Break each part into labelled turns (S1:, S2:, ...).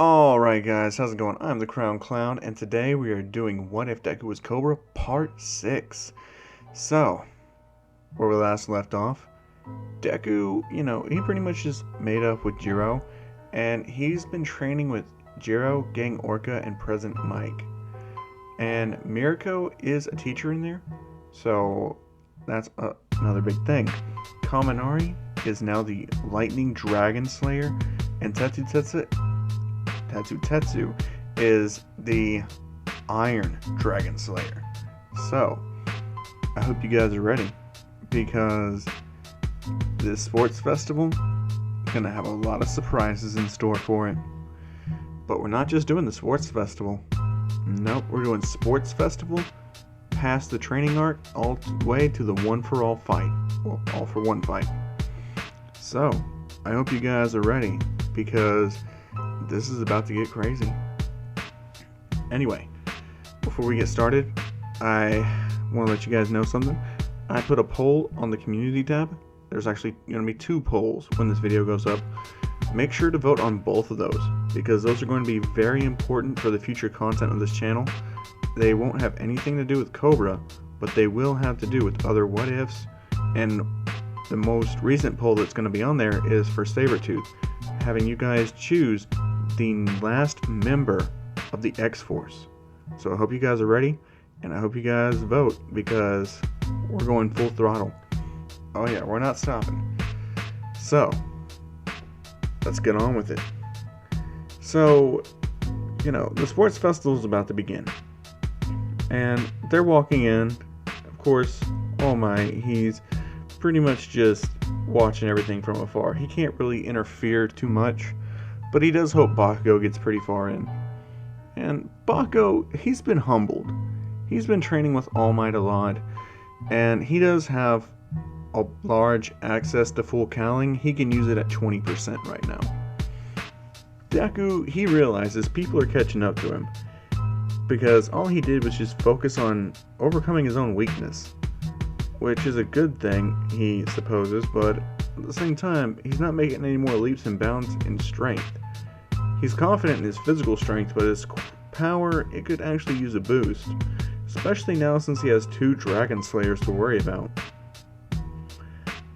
S1: Alright guys, how's it going? I'm the Crown Clown, and today we are doing What If Deku Was Cobra Part 6. So, where we last left off, Deku, he pretty much just made up with Jiro, and he's been training with Jiro, Gang Orca, and Present Mike. And Mirko is a teacher in there, so that's another big thing. Kaminari is now the Lightning Dragon Slayer, and Tetsu is the Iron Dragon Slayer. So, I hope you guys are ready, because this sports festival is going to have a lot of surprises in store for it. But we're not just doing the sports festival. Nope, we're doing sports festival past the training arc all the way to the one-for-all fight. Well, all-for-one fight. So, I hope you guys are ready, because this is about to get crazy. Anyway, before we get started, I want to let you guys know something. I put a poll on the community tab. There's actually going to be 2 polls when this video goes up. Make sure to vote on both of those, because those are going to be very important for the future content of this channel. They won't have anything to do with Cobra, but they will have to do with other what ifs. And the most recent poll that's going to be on there is for Sabretooth, having you guys choose the last member of the X-Force. So I hope you guys are ready, and I hope you guys vote, because we're going full throttle. Oh yeah, we're not stopping. So, let's get on with it. So, the sports festival is about to begin. And they're walking in. Of course, All Might, he's pretty much just watching everything from afar. He can't really interfere too much, but he does hope Bakugo gets pretty far in. And Bakugo, he's been humbled. He's been training with All Might a lot, and he does have a large access to full cowling. He can use it at 20% right now. Deku, he realizes people are catching up to him, because all he did was just focus on overcoming his own weakness, which is a good thing, he supposes, but at the same time, he's not making any more leaps and bounds in strength. He's confident in his physical strength, but his power, it could actually use a boost, especially now since he has 2 Dragon Slayers to worry about.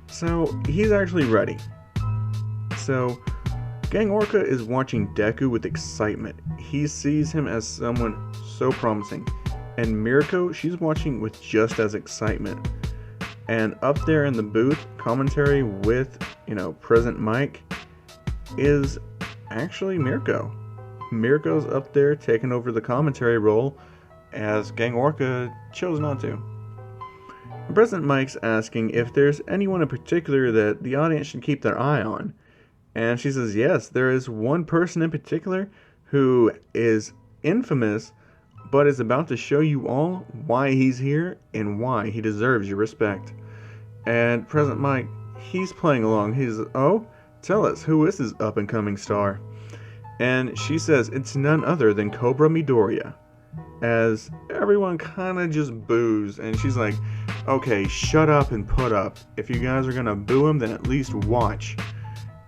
S1: So, he's actually ready. So, Gang Orca is watching Deku with excitement. He sees him as someone so promising. And Mirko, she's watching with just as excitement. And up there in the booth, commentary with, Present Mike, is actually Mirko. Mirko's up there taking over the commentary role, as Gang Orca chose not to. Present Mike's asking if there's anyone in particular that the audience should keep their eye on. And she says, yes, there is one person in particular who is infamous, but is about to show you all why he's here and why he deserves your respect. And Present Mike, he's playing along. He's, oh, tell us, who is this up-and-coming star? And she says it's none other than Cobra Midoriya. As everyone kind of just boos, and she's like, okay, shut up and put up. If you guys are going to boo him, then at least watch.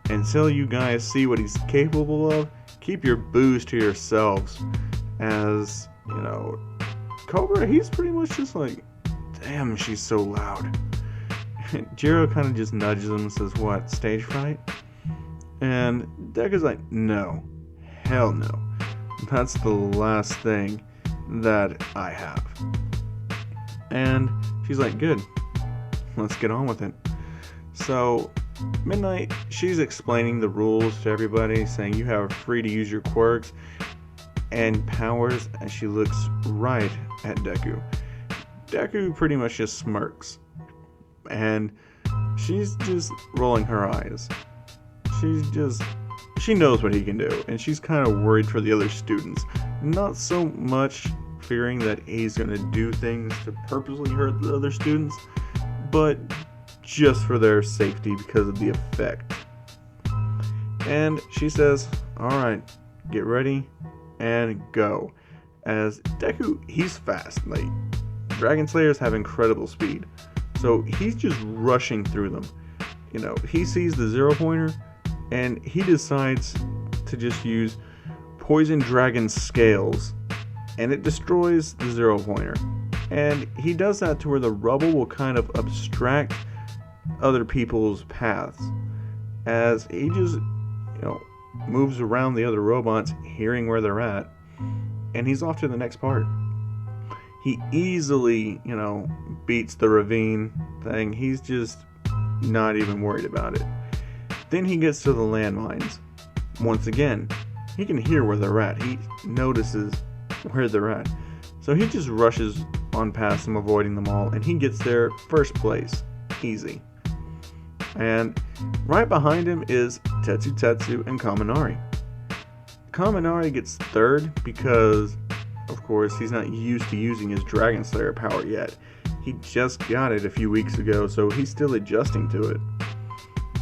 S1: Until you guys see what he's capable of, keep your boos to yourselves. As, Cobra, he's pretty much just like, damn, she's so loud. Jiro kind of just nudges him and says, what, stage fright? And Deku's like, no, hell no. That's the last thing that I have. And she's like, good, let's get on with it. So, Midnight, she's explaining the rules to everybody, saying you are free to use your quirks and powers, and she looks right at Deku. Deku pretty much just smirks, and she's just rolling her eyes. She knows what he can do, and she's kind of worried for the other students. Not so much fearing that he's going to do things to purposely hurt the other students, but just for their safety because of the effect. And she says, alright, get ready and go. As Deku, he's fast. Like, Dragon Slayers have incredible speed, so he's just rushing through them. He sees the 0 pointer and he decides to just use poison dragon scales, and it destroys the 0-pointer. And he does that to where the rubble will kind of obstruct other people's paths, as he just, moves around the other robots, hearing where they're at, and he's off to the next part. He easily, beats the ravine thing. He's just not even worried about it. Then he gets to the landmines. Once again, he can hear where they're at. He notices where they're at. So he just rushes on past them, avoiding them all, and he gets there first place. Easy. And right behind him is Tetsu and Kaminari. Kaminari gets third because, of course, he's not used to using his Dragon Slayer power yet. He just got it a few weeks ago, so he's still adjusting to it.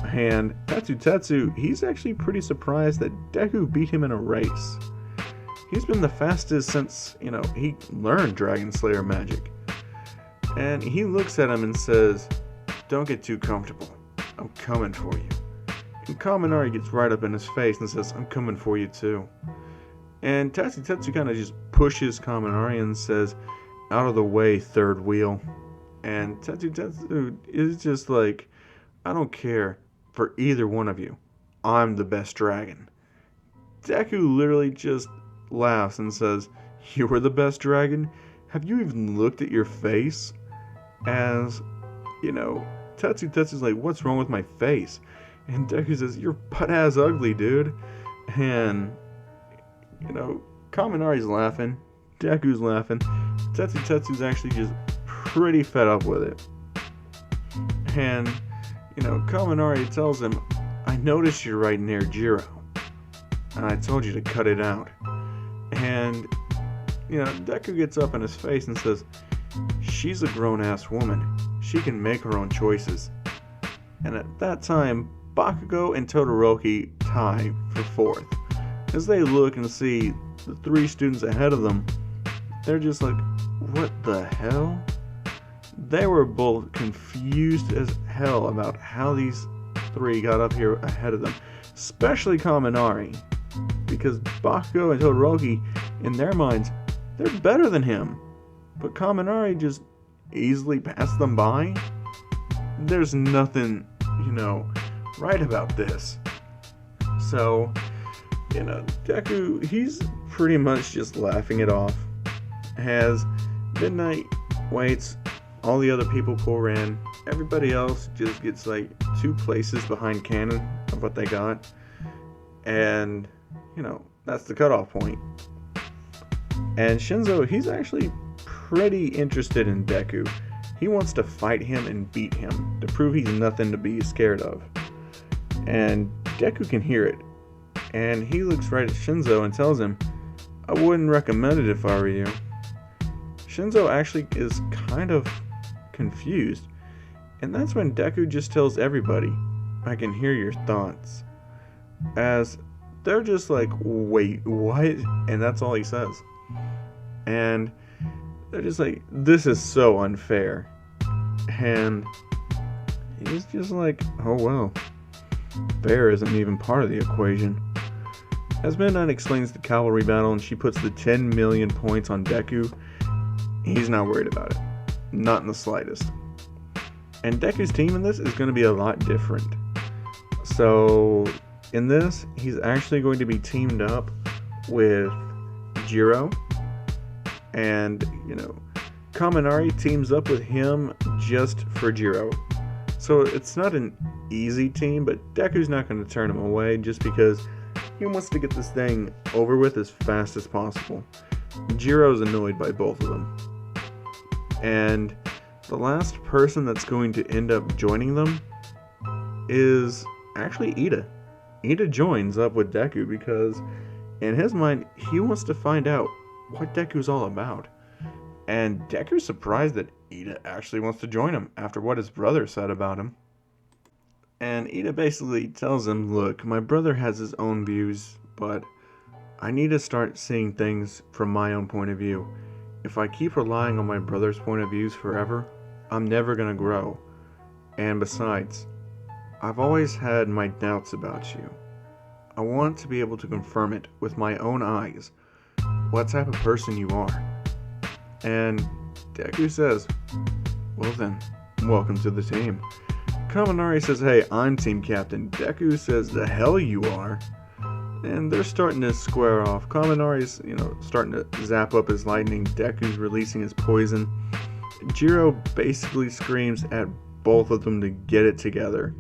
S1: And Tetsu, he's actually pretty surprised that Deku beat him in a race. He's been the fastest since, he learned Dragon Slayer magic. And he looks at him and says, "Don't get too comfortable. I'm coming for you." And Kaminari gets right up in his face and says, "I'm coming for you too." And Tetsu kind of just pushes Kaminari and says, "Out of the way, third wheel." And Tetsu is just like, "I don't care for either one of you. I'm the best dragon." Deku literally just laughs and says, "You were the best dragon? Have you even looked at your face?" As, Tetsu's like, "What's wrong with my face?" And Deku says, "You're butt-ass ugly, dude." And, Kaminari's laughing. Deku's laughing. Tetsu's actually just pretty fed up with it. And, Kaminari tells him, "I noticed you're right near Jiro, and I told you to cut it out." And, Deku gets up in his face and says, "She's a grown-ass woman. She can make her own choices." And at that time, Bakugo and Todoroki tie for fourth. As they look and see the three students ahead of them, they're just like, "What the hell?" They were both confused as hell about how these three got up here ahead of them, especially Kaminari, because Bakugo and Todoroki, in their minds, they're better than him, but Kaminari just easily passed them by. There's nothing, right about this. So, Deku, he's pretty much just laughing it off. As Midnight waits, all the other people pour in. Everybody else just gets like 2 places behind canon of what they got. And, that's the cutoff point. And Shinzo, he's actually pretty interested in Deku. He wants to fight him and beat him to prove he's nothing to be scared of. And Deku can hear it. And he looks right at Shinzo and tells him, "I wouldn't recommend it if I were you." Shinzo actually is kind of confused. And that's when Deku just tells everybody, "I can hear your thoughts." As they're just like, "Wait, what?" And that's all he says. And they're just like, "This is so unfair." And he's just like, "Oh well, fair isn't even part of the equation." As Midnight explains the cavalry battle and she puts the 10 million points on Deku, he's not worried about it. Not in the slightest. And Deku's team in this is going to be a lot different. So, in this, he's actually going to be teamed up with Jiro. And, Kaminari teams up with him just for Jiro. So it's not an easy team, but Deku's not going to turn him away just because he wants to get this thing over with as fast as possible. Jiro's annoyed by both of them. And the last person that's going to end up joining them is actually Ida. Ida joins up with Deku because in his mind, he wants to find out what Deku's all about. And Deku's surprised that Ida actually wants to join him after what his brother said about him. And Ida basically tells him, "Look, my brother has his own views, but I need to start seeing things from my own point of view. If I keep relying on my brother's point of views forever, I'm never going to grow. And besides, I've always had my doubts about you. I want to be able to confirm it with my own eyes, what type of person you are. And Deku says, well then, welcome to the team. Kaminari says, hey, I'm team captain. Deku says, the hell you are. And they're starting to square off. Kaminari's, starting to zap up his lightning. Deku's releasing his poison. Jiro basically screams at both of them to get it together.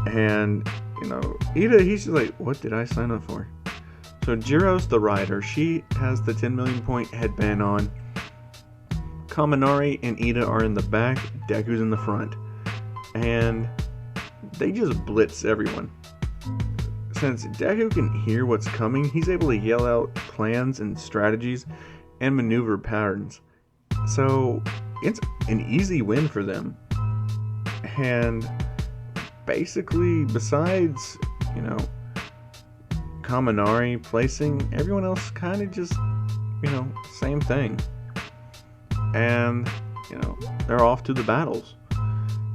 S1: And, Ida, he's just like, what did I sign up for? So Jiro's the rider. She has the 10 million point headband on. Kaminari and Ida are in the back. Deku's in the front. And they just blitz everyone. Since Deku can hear what's coming, he's able to yell out plans and strategies and maneuver patterns. So it's an easy win for them. And basically, besides, Kaminari placing, everyone else kind of just, same thing. And, they're off to the battles.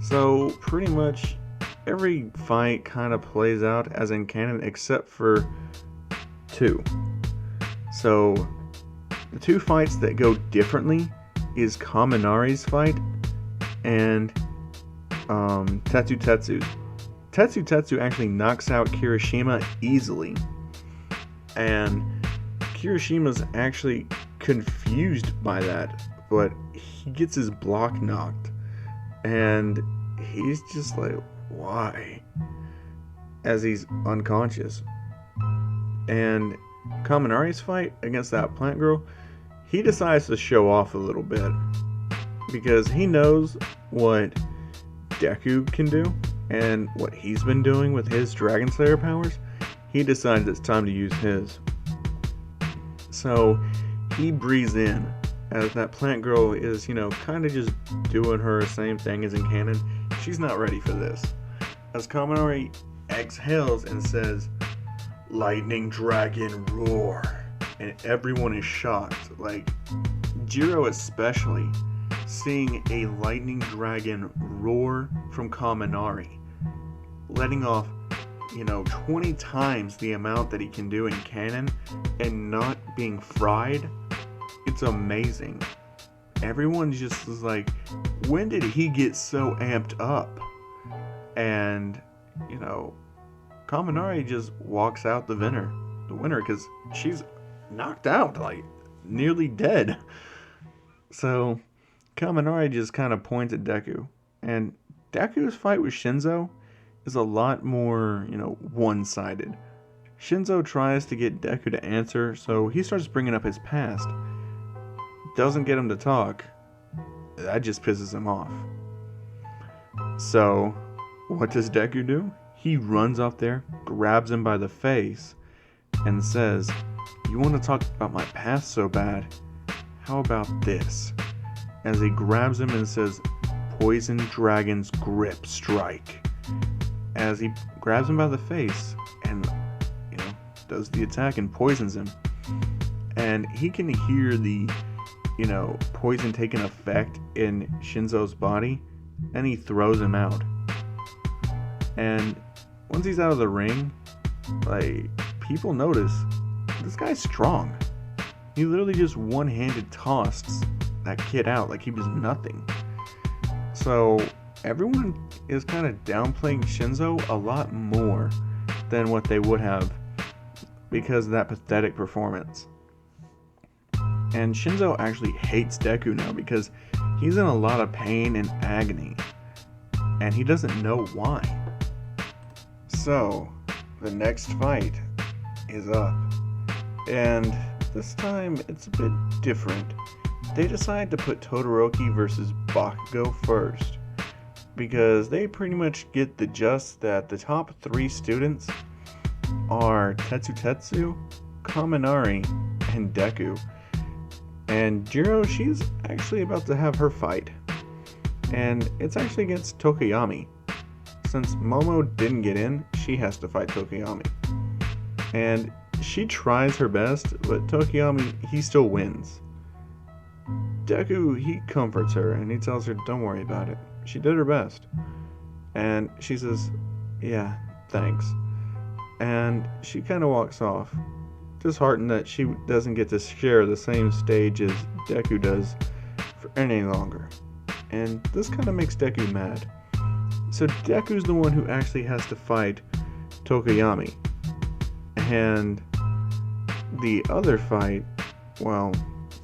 S1: So pretty much every fight kind of plays out as in canon except for 2. So the 2 fights that go differently is Kaminari's fight and Tetsu. Tetsu actually knocks out Kirishima easily. And Kirishima's actually confused by that, but he gets his block knocked. And he's just like, why? As he's unconscious. And Kaminari's fight against that plant girl, he decides to show off a little bit. Because he knows what Deku can do and what he's been doing with his Dragon Slayer powers. He decides it's time to use his. So he breathes in as that plant girl is, kind of just doing her same thing as in canon. She's not ready for this. As Kaminari exhales and says, lightning dragon roar. And everyone is shocked. Like, Jiro especially, seeing a lightning dragon roar from Kaminari. Letting off, 20 times the amount that he can do in canon and not being fried. It's amazing. Everyone just is like, when did he get so amped up? And, Kaminari just walks out the winner, because she's knocked out, like, nearly dead. So, Kaminari just kind of points at Deku. And Deku's fight with Shinzo is a lot more, one-sided. Shinzo tries to get Deku to answer, so he starts bringing up his past. Doesn't get him to talk. That just pisses him off. So, what does Deku do? He runs up there, grabs him by the face, and says, you want to talk about my past so bad? How about this? As he grabs him and says, Poison Dragon's Grip Strike. As he grabs him by the face and, does the attack and poisons him. And he can hear the, poison taking effect in Shinzo's body, and he throws him out. And once he's out of the ring, like, people notice this guy's strong. He literally just one-handed tossed that kid out like he was nothing. So everyone is kind of downplaying Shinzo a lot more than what they would have because of that pathetic performance. And Shinzo actually hates Deku now because he's in a lot of pain and agony, and he doesn't know why. So, the next fight is up, and this time it's a bit different. They decide to put Todoroki versus Bakugo first, because they pretty much get the gist that the top 3 students are Tetsu, Kaminari, and Deku. And Jiro, she's actually about to have her fight. And it's actually against Tokoyami. Since Momo didn't get in, she has to fight Tokoyami. And she tries her best, but Tokoyami, he still wins. Deku, he comforts her and he tells her, don't worry about it. She did her best. And she says, yeah, thanks. and she kind of walks off, disheartened that she doesn't get to share the same stage as Deku does for any longer. And this kind of makes Deku mad. So Deku's the one who actually has to fight Tokoyami. And the other fight, well,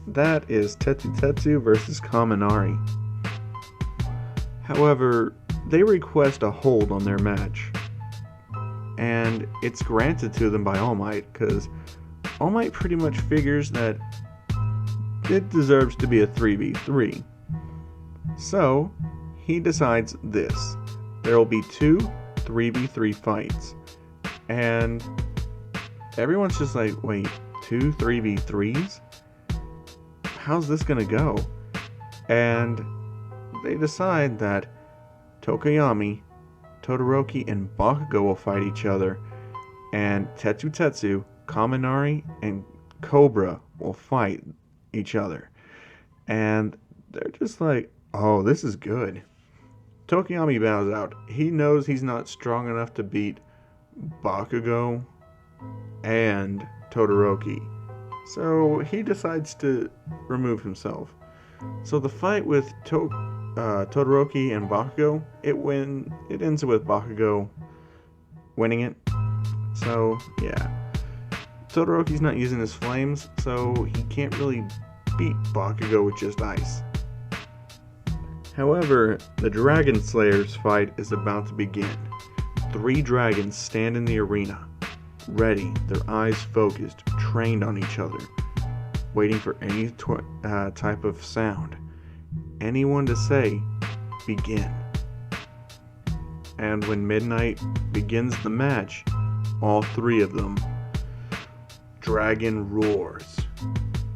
S1: that is Tetsu versus Kaminari. However, they request a hold on their match. And it's granted to them by All Might, because All Might pretty much figures that it deserves to be a 3v3. So, he decides this. There will be 2 3v3 fights. And everyone's just like, wait, 2 3v3s? How's this gonna go? And they decide that Tokoyami, Todoroki, and Bakugo will fight each other, and Tetsu, Kaminari, and Cobra will fight each other. And they're just like, oh, this is good. Tokoyami bows out. He knows he's not strong enough to beat Bakugo and Todoroki. So he decides to remove himself. So the fight with Todoroki and Bakugo, it ends with Bakugo winning it. So yeah, Todoroki's not using his flames, so he can't really beat Bakugo with just ice. However, the Dragon Slayers fight is about to begin. 3 dragons stand in the arena, ready, their eyes focused, trained on each other, waiting for any type of sound. Anyone to say, begin. And when midnight begins the match, all 3 of them, dragon roars,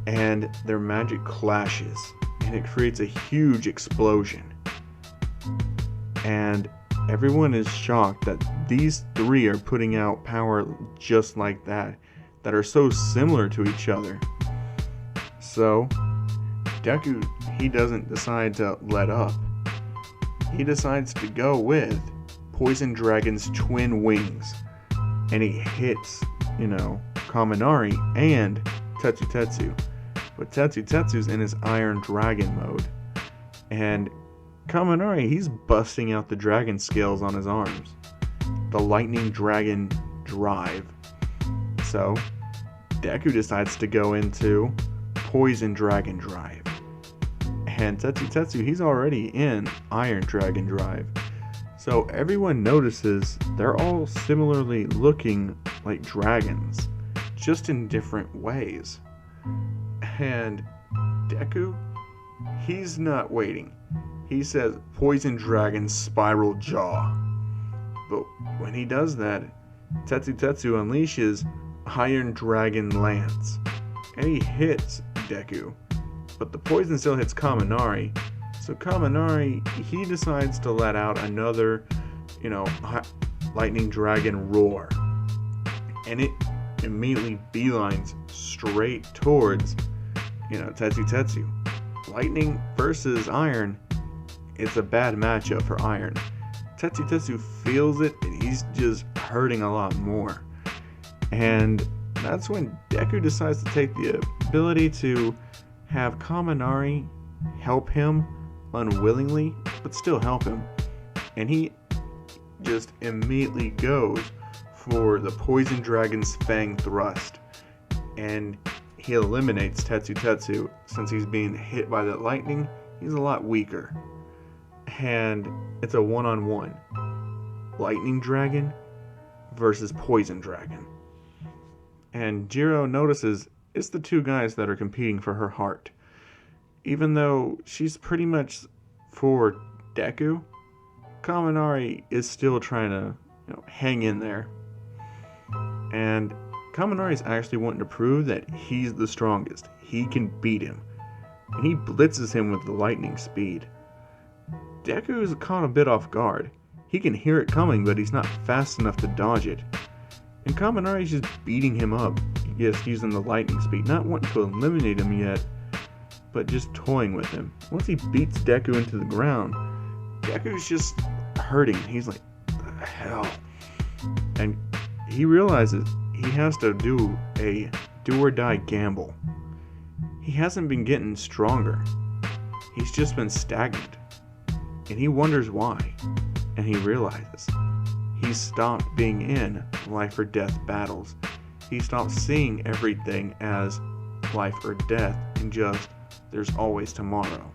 S1: and their magic clashes, and it creates a huge explosion. And everyone is shocked that these 3 are putting out power just like that are so similar to each other. So, Deku, he doesn't decide to let up. He decides to go with Poison Dragon's twin wings. And he hits, Kaminari and Tetsu. But Tetsu's in his Iron Dragon mode. And Kaminari, he's busting out the dragon scales on his arms. The Lightning Dragon Drive. So, Deku decides to go into Poison Dragon Drive. And Tetsu, he's already in Iron Dragon Drive. So everyone notices they're all similarly looking like dragons, just in different ways. And Deku, he's not waiting. He says, Poison Dragon Spiral Jaw. But when he does that, Tetsu unleashes Iron Dragon Lance. And he hits Deku. But the poison still hits Kaminari. So Kaminari, he decides to let out another, Lightning Dragon Roar. And it immediately beelines straight towards, Tetsu. Lightning versus Iron, it's a bad matchup for Iron. Tetsu feels it, and he's just hurting a lot more. And that's when Deku decides to take the ability to have Kaminari help him unwillingly, but still help him. And he just immediately goes for the Poison Dragon's Fang Thrust. And he eliminates Tetsu. Since he's being hit by the lightning, he's a lot weaker. And it's a 1-on-1. Lightning Dragon versus Poison Dragon. And Jiro notices it's the 2 guys that are competing for her heart. Even though she's pretty much for Deku, Kaminari is still trying to hang in there. And Kaminari is actually wanting to prove that he's the strongest. He can beat him. And he blitzes him with the lightning speed. Deku is caught a bit off guard. He can hear it coming, but he's not fast enough to dodge it. And Kaminari is just beating him up, just using the lightning speed, not wanting to eliminate him yet, but just toying with him. Once he beats Deku into the ground, Deku's just hurting. He's like, the hell? And he realizes he has to do a do or die gamble. He hasn't been getting stronger. He's just been stagnant. And he wonders why. And he realizes he stopped being in life or death battles. He stopped seeing everything as life or death and just there's always tomorrow.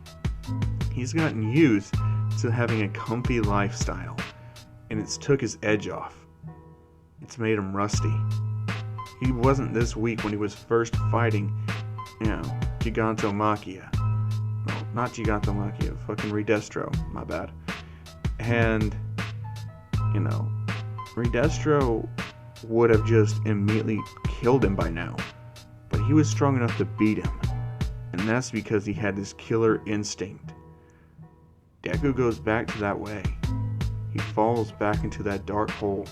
S1: He's gotten used to having a comfy lifestyle, and it's took his edge off. It's made him rusty. He wasn't this weak when he was first fighting, Gigantomachia. Well, not Gigantomachia, fucking Redestro, my bad. And, Redestro would have just immediately killed him by now. But he was strong enough to beat him. And that's because he had this killer instinct. Deku goes back to that way. He falls back into that dark hole.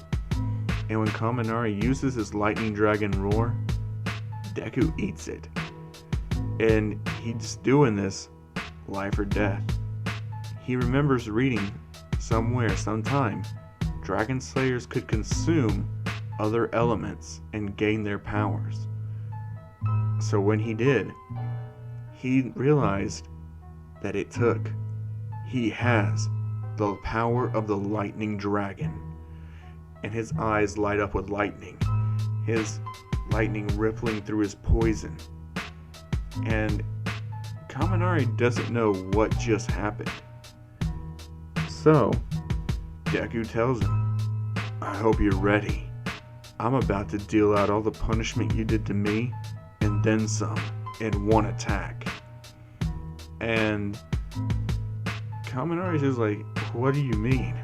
S1: And when Kaminari uses his lightning dragon roar, Deku eats it. And he's doing this life or death. He remembers reading somewhere, sometime, dragon slayers could consume other elements and gain their powers. So when he did, he realized that he has the power of the lightning dragon. And his eyes light up with lightning, his lightning rippling through his poison. And Kaminari doesn't know what just happened. So, Deku tells him, I hope you're ready. I'm about to deal out all the punishment you did to me, and then some, in one attack. And Kaminari's just like, what do you mean?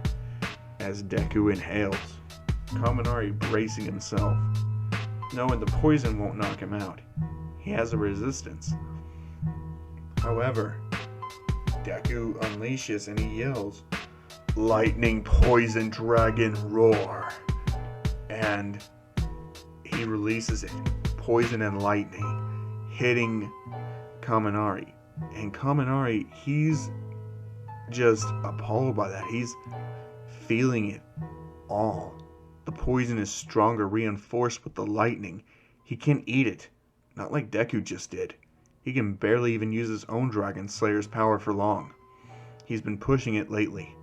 S1: As Deku inhales, Kaminari bracing himself, knowing the poison won't knock him out. He has a resistance. However, Deku unleashes and he yells, Lightning Poison Dragon Roar. And he releases it, poison and lightning, hitting Kaminari. And Kaminari, he's just appalled by that. He's feeling it all. The poison is stronger, reinforced with the lightning. He can't eat it, not like Deku just did. He can barely even use his own Dragon Slayer's power for long. He's been pushing it lately,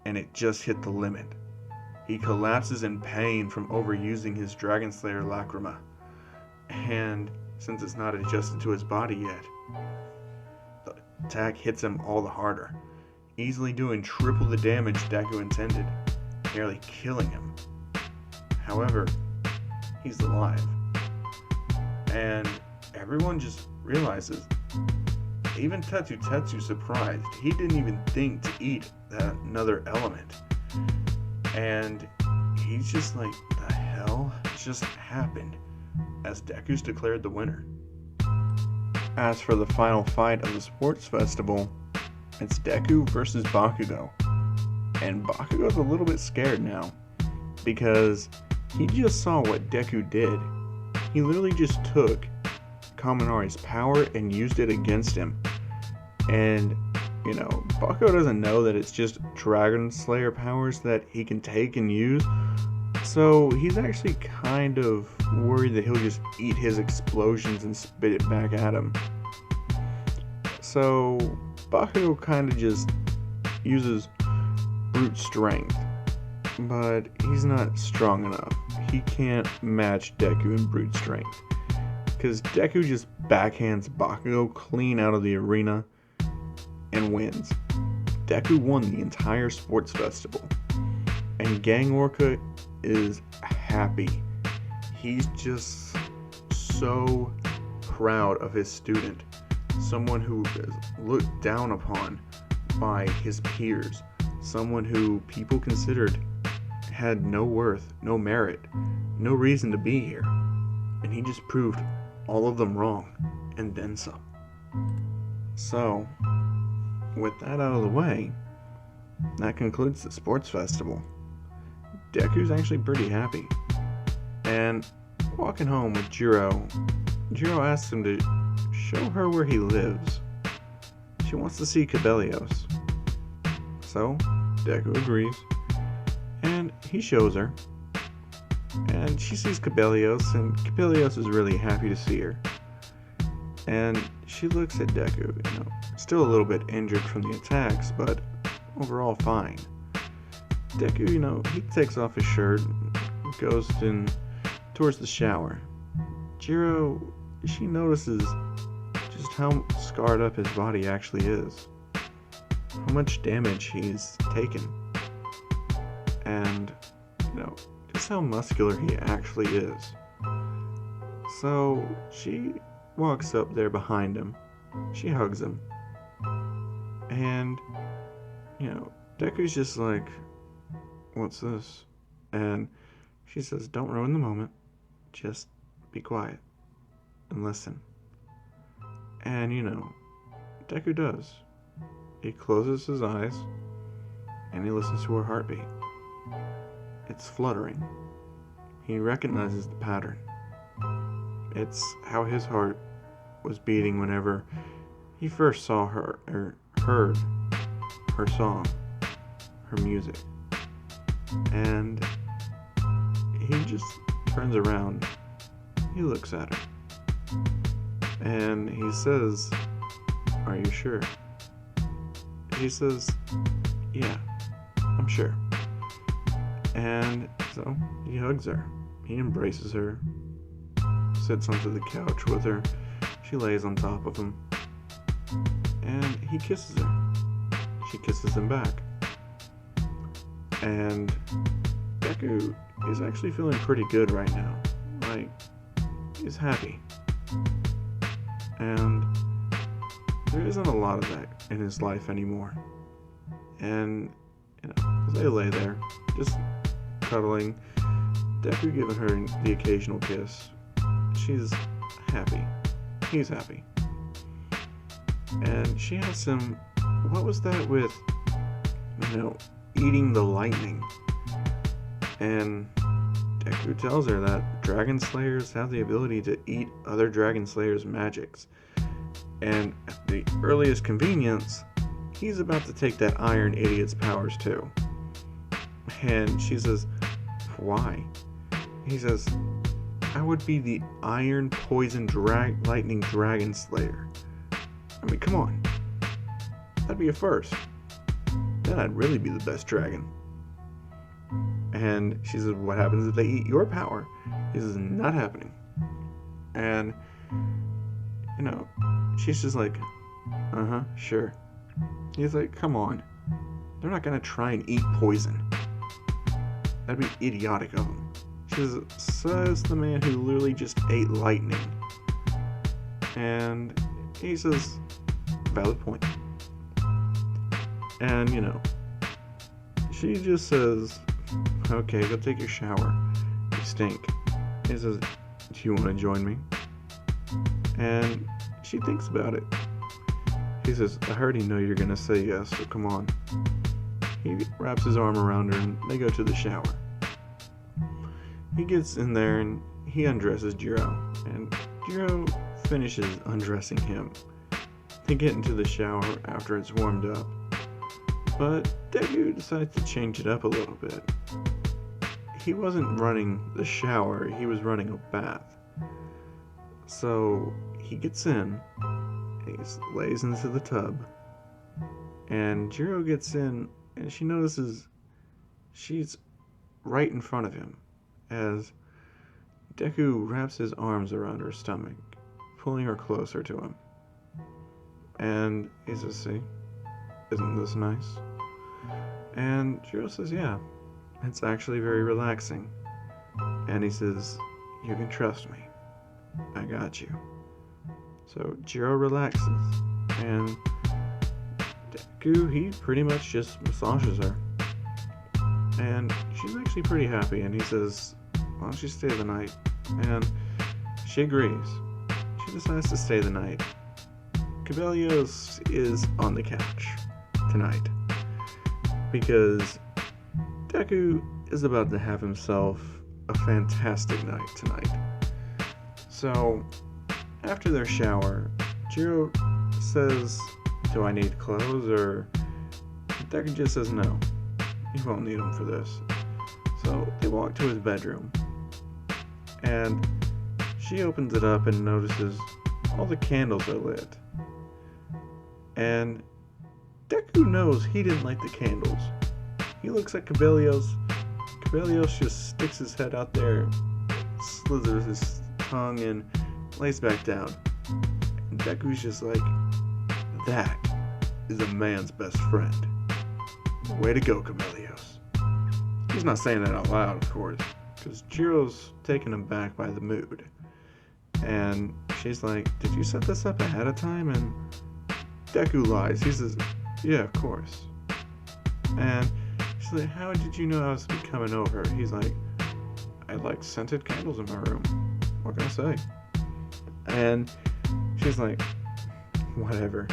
S1: and it just hit the limit. He collapses in pain from overusing his Dragon Slayer Lacrima. And since it's not adjusted to his body yet, the attack hits him all the harder, easily doing triple the damage Deku intended, nearly killing him. However, he's alive. And everyone just realizes, even Tetsu surprised, he didn't even think to eat that another element. And he's just like, the hell just happened? As Deku's declared the winner. As for the final fight of the sports festival, it's Deku versus Bakugo. And Bakugo's a little bit scared now, because he just saw what Deku did. He literally just took Kaminari's power and used it against him. And, Bakugo doesn't know that it's just Dragon Slayer powers that he can take and use. So he's actually kind of worried that he'll just eat his explosions and spit it back at him. So Bakugo kind of just uses brute strength. But he's not strong enough. He can't match Deku in brute strength. Because Deku just backhands Bakugo clean out of the arena and wins. Deku won the entire sports festival. And Gang Orca is happy. He's just so proud of his student. Someone who is looked down upon by his peers. Someone who people considered had no worth, no merit, no reason to be here. And he just proved all of them wrong, and then some. So, with that out of the way, that concludes the sports festival. Deku's actually pretty happy. And walking home with Jiro asks him to show her where he lives. She wants to see Cabellios. So, Deku agrees, and he shows her. And she sees Cabellios, and Cabellios is really happy to see her. And she looks at Deku, still a little bit injured from the attacks, but overall fine. Deku, he takes off his shirt, goes towards the shower. Jiro, she notices just how scarred up his body actually is, how much damage he's taken, and just how muscular he actually is. So she walks up there behind him, she hugs him, and Deku's just like, what's this? And she says, don't ruin the moment, just be quiet and listen. And Deku does. He closes his eyes and he listens to her heartbeat. It's fluttering. He recognizes the pattern. It's how his heart was beating whenever he first saw her or heard her song, her music. And he just turns around, he looks at her, and he says, are you sure? She says, yeah, I'm sure. And so he hugs her, he embraces her, sits onto the couch with her, she lays on top of him, and he kisses her. She kisses him back. And Deku is actually feeling pretty good right now. Like, he's happy. And there isn't a lot of that in his life anymore. And, as they lay there, just cuddling, Deku giving her the occasional kiss, she's happy. He's happy. And she asks him, what was that with, eating the lightning? And Deku tells her that Dragon Slayers have the ability to eat other Dragon Slayers' magics. And at the earliest convenience, he's about to take that Iron Idiot's powers too. And she says, why? He says, I would be the Iron Poison Lightning Dragon Slayer. I mean, come on. That'd be a first. Then I'd really be the best dragon. And she says, what happens if they eat your power? He says, not happening. And, she's just like, sure. He's like, come on. They're not gonna try and eat poison. That'd be idiotic of them. She says the man who literally just ate lightning. And he says, valid point. And, she just says, okay, go take your shower. You stink. He says, do you want to join me? And she thinks about it. He says, I already know you're going to say yes, so come on. He wraps his arm around her and they go to the shower. He gets in there and he undresses Jiro. And Jiro finishes undressing him. They get into the shower after it's warmed up. But Deku decides to change it up a little bit. He wasn't running the shower, he was running a bath. So he gets in, he lays into the tub, and Jiro gets in and she notices she's right in front of him as Deku wraps his arms around her stomach, pulling her closer to him. And he says, see, isn't this nice? And Jiro says, yeah, it's actually very relaxing. And he says, you can trust me. I got you. So Jiro relaxes. And Deku, he pretty much just massages her. And she's actually pretty happy. And he says, why don't you stay the night? And she agrees. She decides to stay the night. Cabellios is on the couch tonight because Deku is about to have himself a fantastic night tonight. So after their shower, Jiro says, do I need clothes? Or Deku just says no, you won't need them for this. So they walk to his bedroom And she opens it up and notices all the candles are lit. And Deku knows he didn't light the candles. He looks at Cabellios. Cabellios just sticks his head out there, slithers his tongue, and lays back down. And Deku's just like, that is a man's best friend. Way to go, Cabellios. He's not saying that out loud, of course, because Jiro's taken aback by the mood. And she's like, did you set this up ahead of time? And Deku lies. He says, yeah, of course. And she's like, how did you know I was coming over? He's like, I like scented candles in my room. What can I say? And she's like, whatever.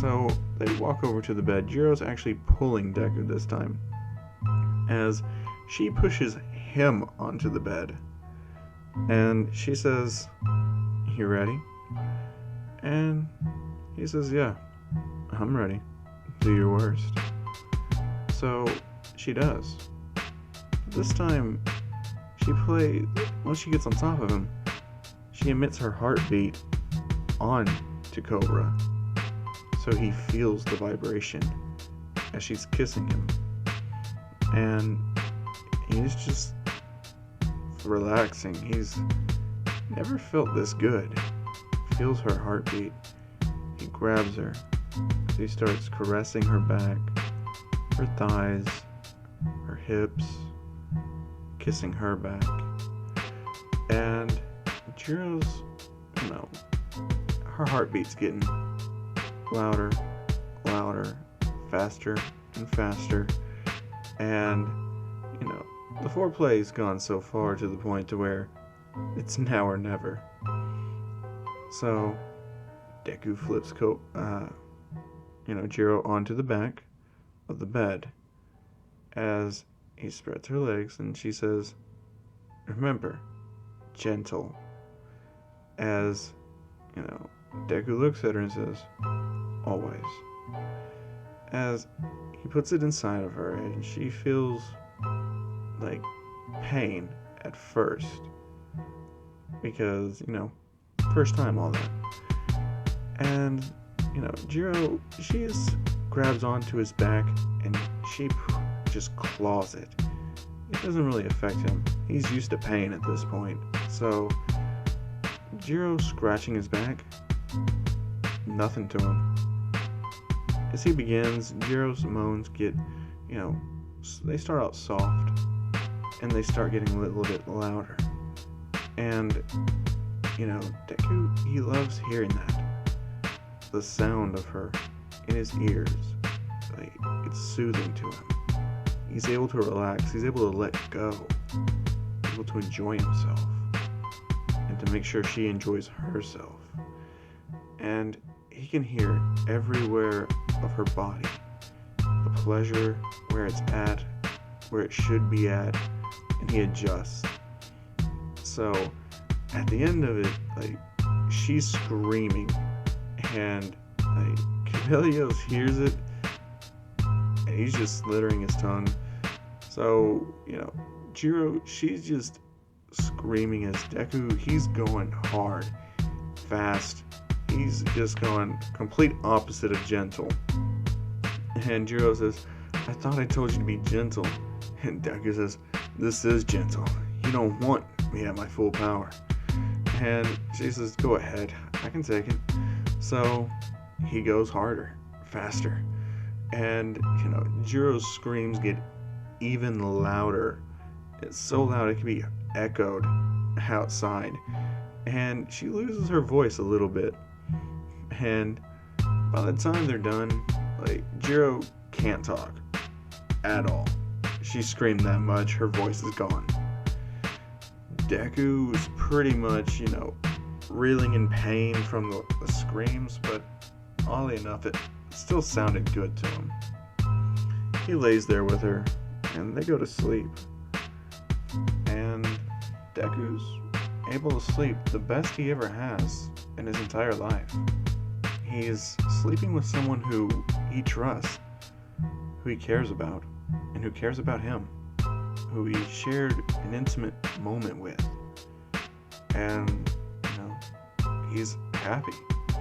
S1: So they walk over to the bed. Jiro's actually pulling Deku this time, as she pushes him onto the bed. And she says, you ready? And he says, yeah, I'm ready. Do your worst. So she does. This time, once she gets on top of him, she emits her heartbeat on to Cobra, so he feels the vibration as she's kissing him. And he's just relaxing. He's never felt this good. Feels her heartbeat. He grabs her. He starts caressing her back, her thighs, her hips, kissing her back. And Jiro's, her heartbeat's getting louder, faster and faster. And, the foreplay's gone so far to the point to where it's now or never. So, Deku flips Jiro onto the back of the bed as he spreads her legs, and she says, remember, gentle. As, Deku looks at her and says, always. As he puts it inside of her, and she feels like pain at first, because, first time all that. And, Jiro, she just grabs onto his back and she just claws it. It doesn't really affect him. He's used to pain at this point. So, Jiro scratching his back, nothing to him. As he begins, Jiro's moans get, they start out soft, and they start getting a little bit louder. And, Deku, he loves hearing that. The sound of her in his ears. Like, it's soothing to him. He's able to relax. He's able to let go. Able to enjoy himself. And to make sure she enjoys herself. And he can hear everywhere of her body. The pleasure, where it's at, where it should be at, and he adjusts. So, at the end of it, she's screaming, and, Cabellios hears it, and he's just slithering his tongue. So, Jiro, she's just screaming as Deku, he's going hard, fast. He's just going complete opposite of gentle. And Jiro says, I thought I told you to be gentle. And Deku says, this is gentle. You don't want me at my full power. And she says, go ahead. I can take it. So he goes harder, faster. And, Jiro's screams get even louder. It's so loud it can be echoed outside. And she loses her voice a little bit. And by the time they're done, Jiro can't talk at all. She screamed that much, her voice is gone. Deku is pretty much, reeling in pain from the screams, but oddly enough, it still sounded good to him. He lays there with her, and they go to sleep. And Deku's able to sleep the best he ever has in his entire life. He's sleeping with someone who he trusts, who he cares about, and who cares about him, who he shared an intimate moment with. And, he's happy.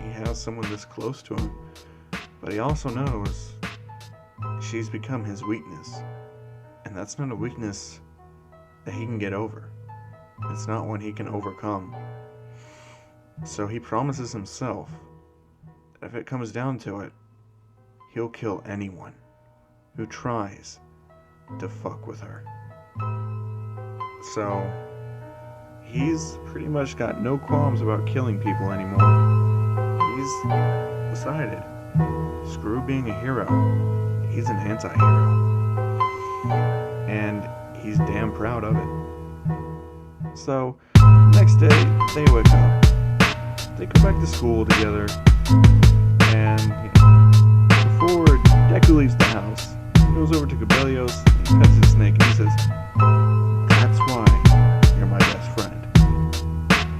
S1: He has someone this close to him. But he also knows she's become his weakness. And that's not a weakness that he can get over. It's not one he can overcome. So he promises himself that if it comes down to it, he'll kill anyone who tries to fuck with her. So he's pretty much got no qualms about killing people anymore. He's decided, screw being a hero. He's an anti-hero. And he's damn proud of it. So, next day, they wake up. They go back to school together. And, before Deku leaves the house, he goes over to Cabello's, and he pets his snake, and he says, "That's why you're my best friend."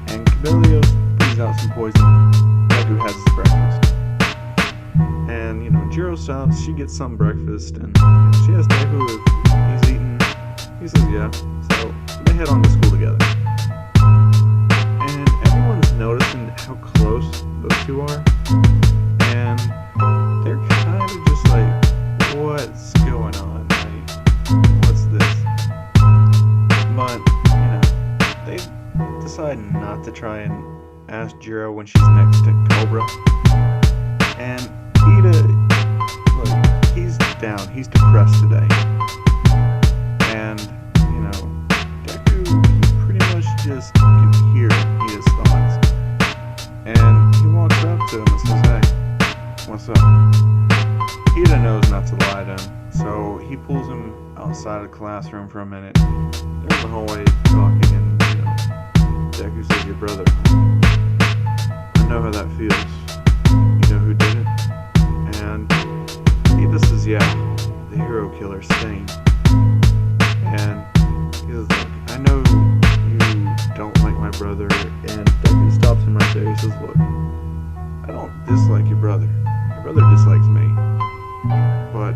S1: And Cabello's brings out some poison. Deku has his breakfast. And, Jiro stops, she gets some breakfast, and she asks Deku if he's eaten. He says yeah, so they head on to school together. And everyone's noticing how close those two are. And they're kind of just like, what's going on? Like, what's this? But, they decide not to try and ask Jiro when she's next to Cobra. And Ida, he's down, he's depressed today. And, Deku, he pretty much just can hear Ida's thoughts. And he walks up to him and says, "Hey, what's up?" Ida knows not to lie to him, so he pulls him outside of the classroom for a minute. They're in the hallway talking, and, Deku says, "Your brother, I know how that feels. You know who did it?" And Ida says, "Yeah, the hero killer, Stain." And he says, "Look, I know you don't like my brother," and Deku stops him right there. He says, "Look, I don't dislike your brother. Your brother dislikes me. But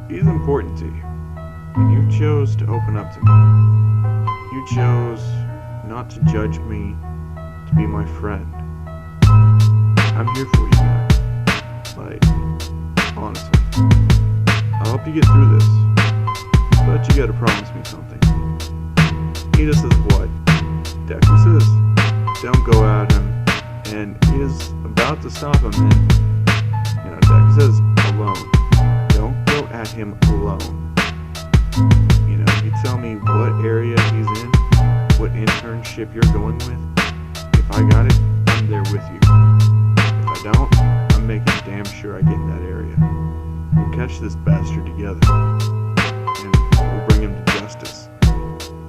S1: he's important to you. And you chose to open up to me. You chose not to judge me, to be my friend. I'm here for you, man. Like, honestly. I'll help you get through this. But you gotta promise me something." Ida says, "What?" Deku says, "Don't go at him." And he is about to stop him, and, Deku says, "Alone. Don't go at him alone. You tell me what area he's in, what internship you're going with. If I got it, I'm there with you. If I don't, I'm making damn sure I get in that area. We'll catch this bastard together. And we'll bring him to justice."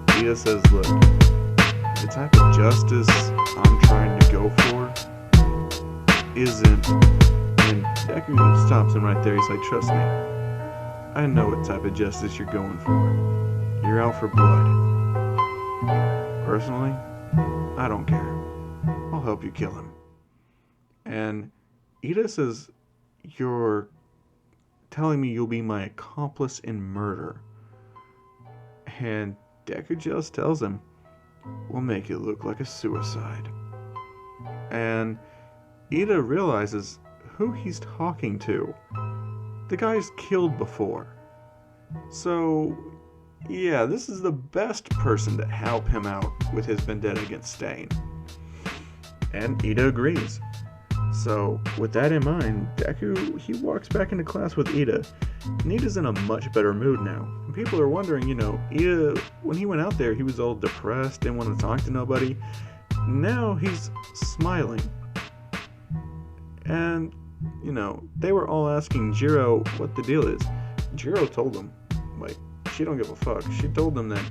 S1: Ida says, "Look, the type of justice I'm trying to go for isn't..." And Deku stops him right there. He's like, "Trust me, I know what type of justice you're going for. You're out for blood. Personally, I don't care. I'll help you kill him." And Ida says, "You're telling me you'll be my accomplice in murder?" And Deku just tells him, "We'll make it look like a suicide." And Ida realizes who he's talking to. The guy's killed before. So, yeah, this is the best person to help him out with his vendetta against Stain. And Ida agrees. So, with that in mind, Deku, he walks back into class with Ida. And Ida's in a much better mood now. And people are wondering, Ida, when he went out there, he was all depressed, didn't want to talk to nobody. Now he's smiling. And, they were all asking Jiro what the deal is. Jiro told them, she don't give a fuck. She told them that,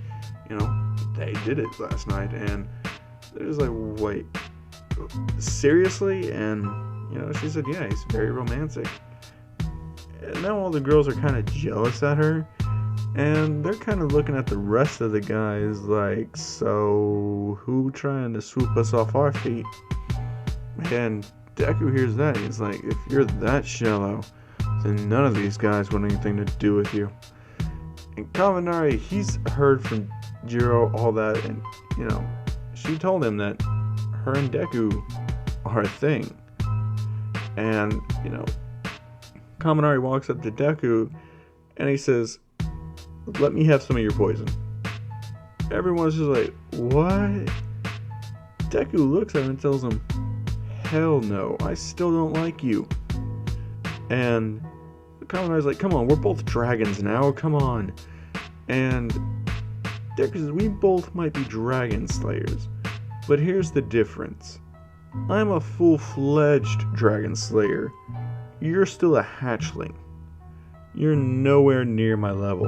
S1: they did it last night. And they're just like, wait, seriously? And, she said, yeah, he's very romantic. And now all the girls are kind of jealous at her. And they're kind of looking at the rest of the guys like, so who trying to swoop us off our feet? And Deku hears that. He's like, if you're that shallow, then none of these guys want anything to do with you. And Kaminari, he's heard from Jiro all that, and, she told him that her and Deku are a thing. And, Kaminari walks up to Deku and he says, "Let me have some of your poison." Everyone's just like, "What?" Deku looks at him and tells him, "Hell no, I still don't like you." And Kaminari's like, "Come on, we're both dragons now, come on." And Deku says, "We both might be dragon slayers, but here's the difference. I'm a full-fledged dragon slayer. You're still a hatchling. You're nowhere near my level."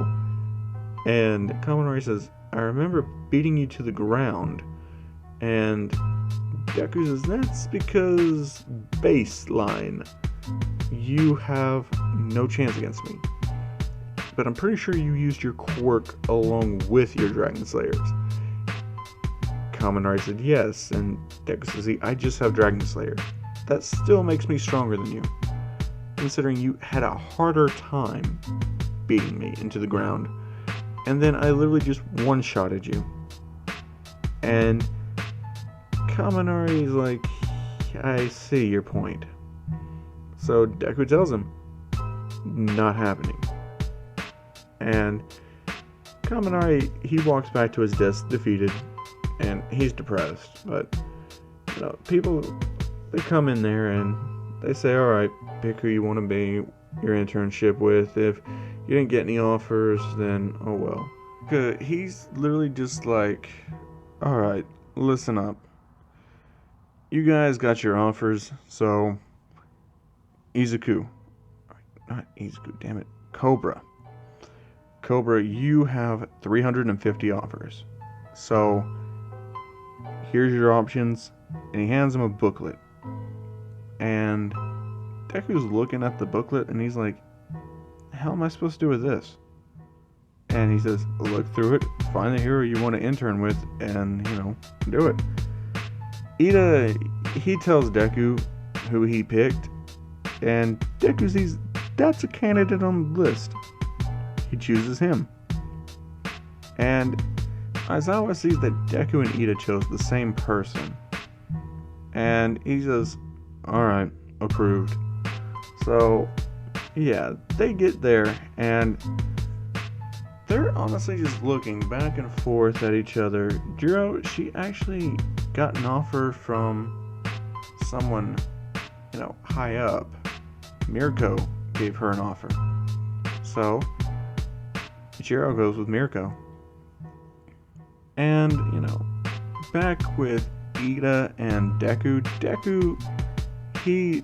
S1: And Kaminari says, "I remember beating you to the ground." And Deku says, "That's because baseline. You have no chance against me. But I'm pretty sure you used your quirk along with your Dragon Slayers." Kaminari said, "Yes," and Deku says, "I just have Dragon Slayer. That still makes me stronger than you, considering you had a harder time beating me into the ground, and then I literally just one-shotted you." And Kaminari's like, "I see your point." So Deku tells him, "Not happening." And Kaminari, he walks back to his desk defeated, and he's depressed. But, people, they come in there and they say, "Alright, pick who you want to be your internship with. If you didn't get any offers, then oh well." He's literally just like, "Alright, listen up. You guys got your offers, so Izuku, not Izuku, damn it, Cobra, you have 350 offers. So here's your options." And he hands him a booklet. And Deku's looking at the booklet and he's like, "How am I supposed to do with this?" And he says, "Look through it, find the hero you want to intern with, and, do it." Ida, he tells Deku who he picked, and Deku sees that's a candidate on the list. He chooses him. And Aizawa sees that Deku and Ida chose the same person. And he says, "Alright, approved." So, yeah, they get there, and they're honestly just looking back and forth at each other. Jiro, she actually got an offer from someone, high up. Mirko gave her an offer. So, Jiro goes with Mirko. And, back with Ida and Deku, he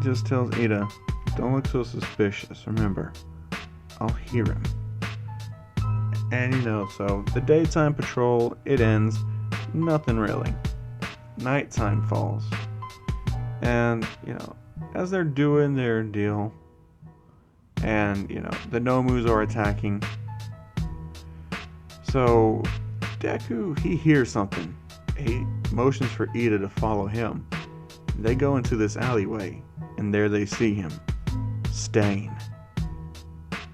S1: just tells Ida, "Don't look so suspicious. Remember, I'll hear him." And so the daytime patrol, it ends. Nothing really. Nighttime falls. And, as they're doing their deal, and, the Nomus are attacking. So, Deku, he hears something. He motions for Ida to follow him. They go into this alleyway, and there they see him. Stain.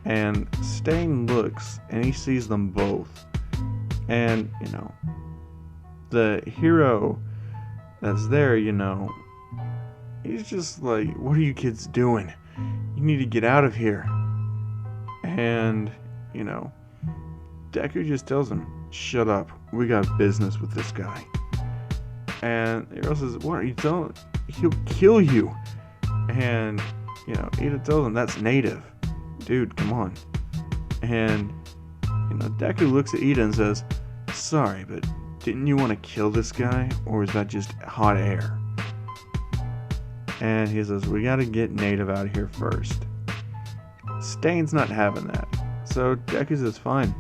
S1: And Stain looks, and he sees them both. And, the hero that's there, he's just like, "What are you kids doing? You need to get out of here." And, Deku just tells him, "Shut up. We got business with this guy." And the hero says, "What are you telling? He'll kill you." And, Ida tells him, "That's native. Dude, come on." And, Deku looks at Ida and says, "Sorry, but didn't you want to kill this guy? Or is that just hot air?" And he says, "We gotta get native out of here first." Stain's not having that. So Deku says, "Fine,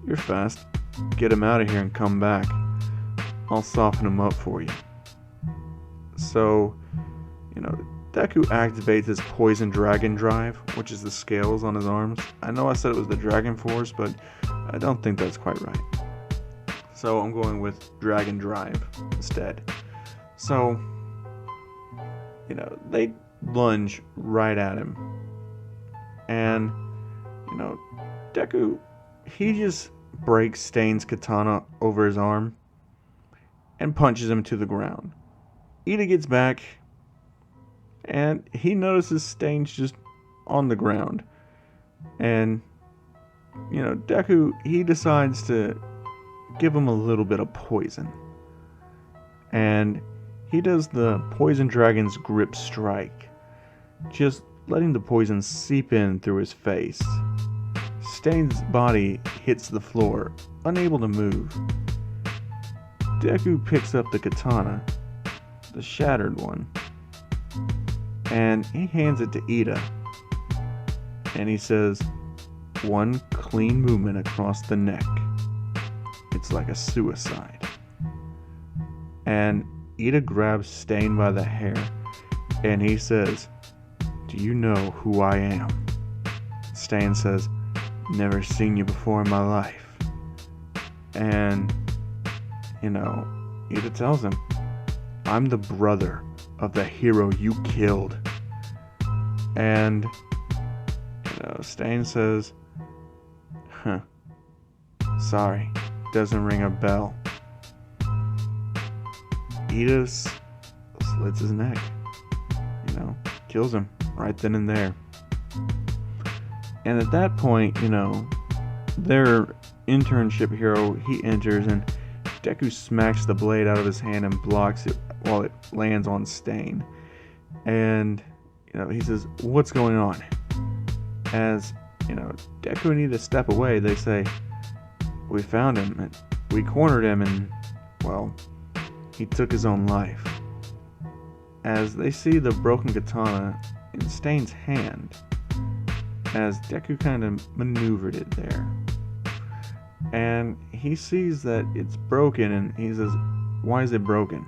S1: you're fast. Get him out of here and come back. I'll soften him up for you." So, Deku activates his Poison Dragon Drive, which is the scales on his arms. I know I said it was the Dragon Force, but I don't think that's quite right. So I'm going with Dragon Drive instead. So, they lunge right at him. And, Deku, he just breaks Stain's katana over his arm. and punches him to the ground. Ida gets back, and he notices Stain's just on the ground. And, Deku, he decides to give him a little bit of poison. And he does the Poison Dragon's Grip Strike, just letting the poison seep in through his face. Stain's body hits the floor, unable to move. Deku picks up the katana, the shattered one, and he hands it to Ida. And he says, "One clean movement across the neck. It's like a suicide." And Ida grabs Stain by the hair, and he says, "Do you know who I am?" Stain says, "Never seen you before in my life." And, Ida tells him, "I'm the brother of the hero you killed." And, Stain says, "Sorry, doesn't ring a bell." Ida slits his neck, kills him right then and there. And at that point, their internship hero, he enters, and Deku smacks the blade out of his hand and blocks it while it lands on Stain. And, he says, "What's going on?" As, Deku and Ida step away, they say, "We found him, and we cornered him, and, well, he took his own life." As they see the broken katana in Stain's hand, as Deku kind of maneuvered it there. And he sees that it's broken, and he says, "Why is it broken?"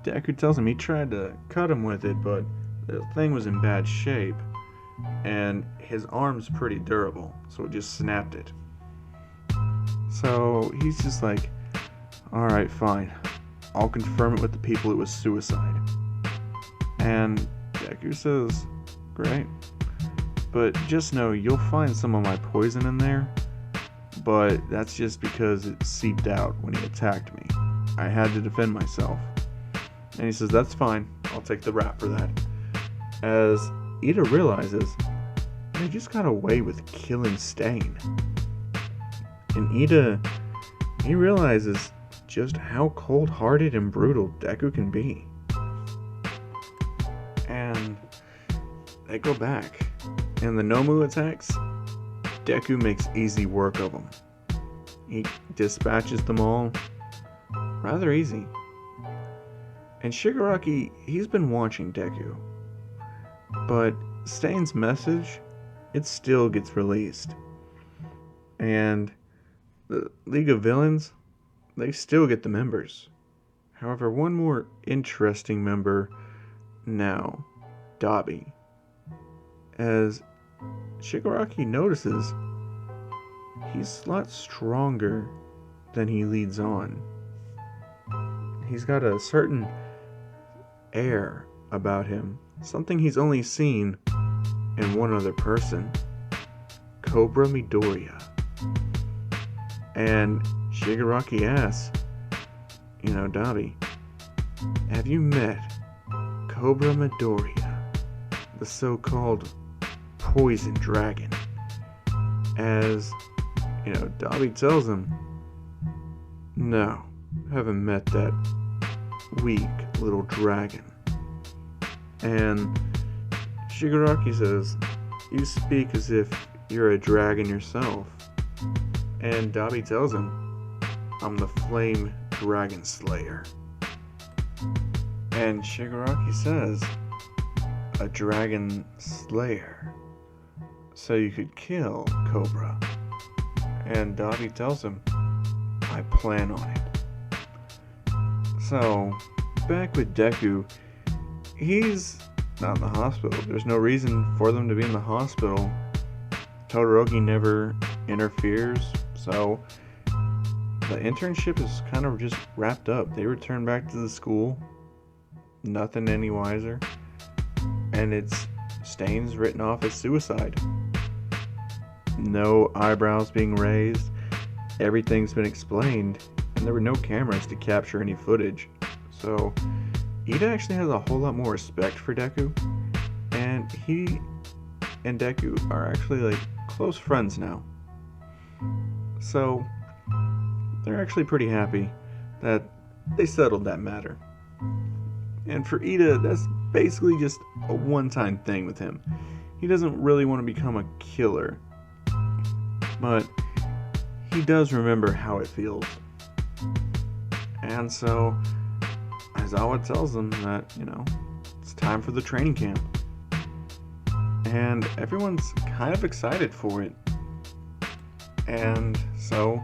S1: Deku tells him he tried to cut him with it, but the thing was in bad shape, and his arm's pretty durable, so it just snapped it. So he's just like, "Alright, fine. I'll confirm it with the people it was suicide." And Deku says, "Great. But just know you'll find some of my poison in there, but that's just because it seeped out when he attacked me. I had to defend myself." And he says, "That's fine. I'll take the rap for that." As Ida realizes they just got away with killing Stain. And Ida, he realizes just how cold-hearted and brutal Deku can be. And they go back. In the Nomu attacks, Deku makes easy work of them. He dispatches them all rather easy. And Shigaraki, he's been watching Deku. But Stain's message, it still gets released. And the League of Villains, they still get the members. However, one more interesting member now, Dabi. As Shigaraki notices, he's a lot stronger than he leads on. He's got a certain air about him, something he's only seen in one other person, Cobra Midoriya. And Shigaraki asks, "Dabi, have you met Cobra Midoriya, the so-called Poison Dragon?" As, Dabi tells him, "No, haven't met that weak little dragon." And Shigaraki says, "You speak as if you're a dragon yourself." And Dabi tells him, "I'm the Flame Dragon Slayer." And Shigaraki says, "A dragon slayer? So you could kill Cobra?" And Dabi tells him, "I plan on it." So, back with Deku, he's not in the hospital. There's no reason for them to be in the hospital. Todoroki never interferes, so the internship is kind of just wrapped up. They return back to the school, nothing any wiser, and it's Stain's written off as suicide. No eyebrows being raised, everything's been explained, and and there were no cameras to capture any footage. So Ida actually has a whole lot more respect for Deku, and he and Deku are actually like close friends now. So they're actually pretty happy that they settled that matter. And for Ida, that's basically just a one-time thing with him. He doesn't really want to become a killer, but he does remember how it feels. And so Aizawa tells them that, it's time for the training camp. And everyone's kind of excited for it. And so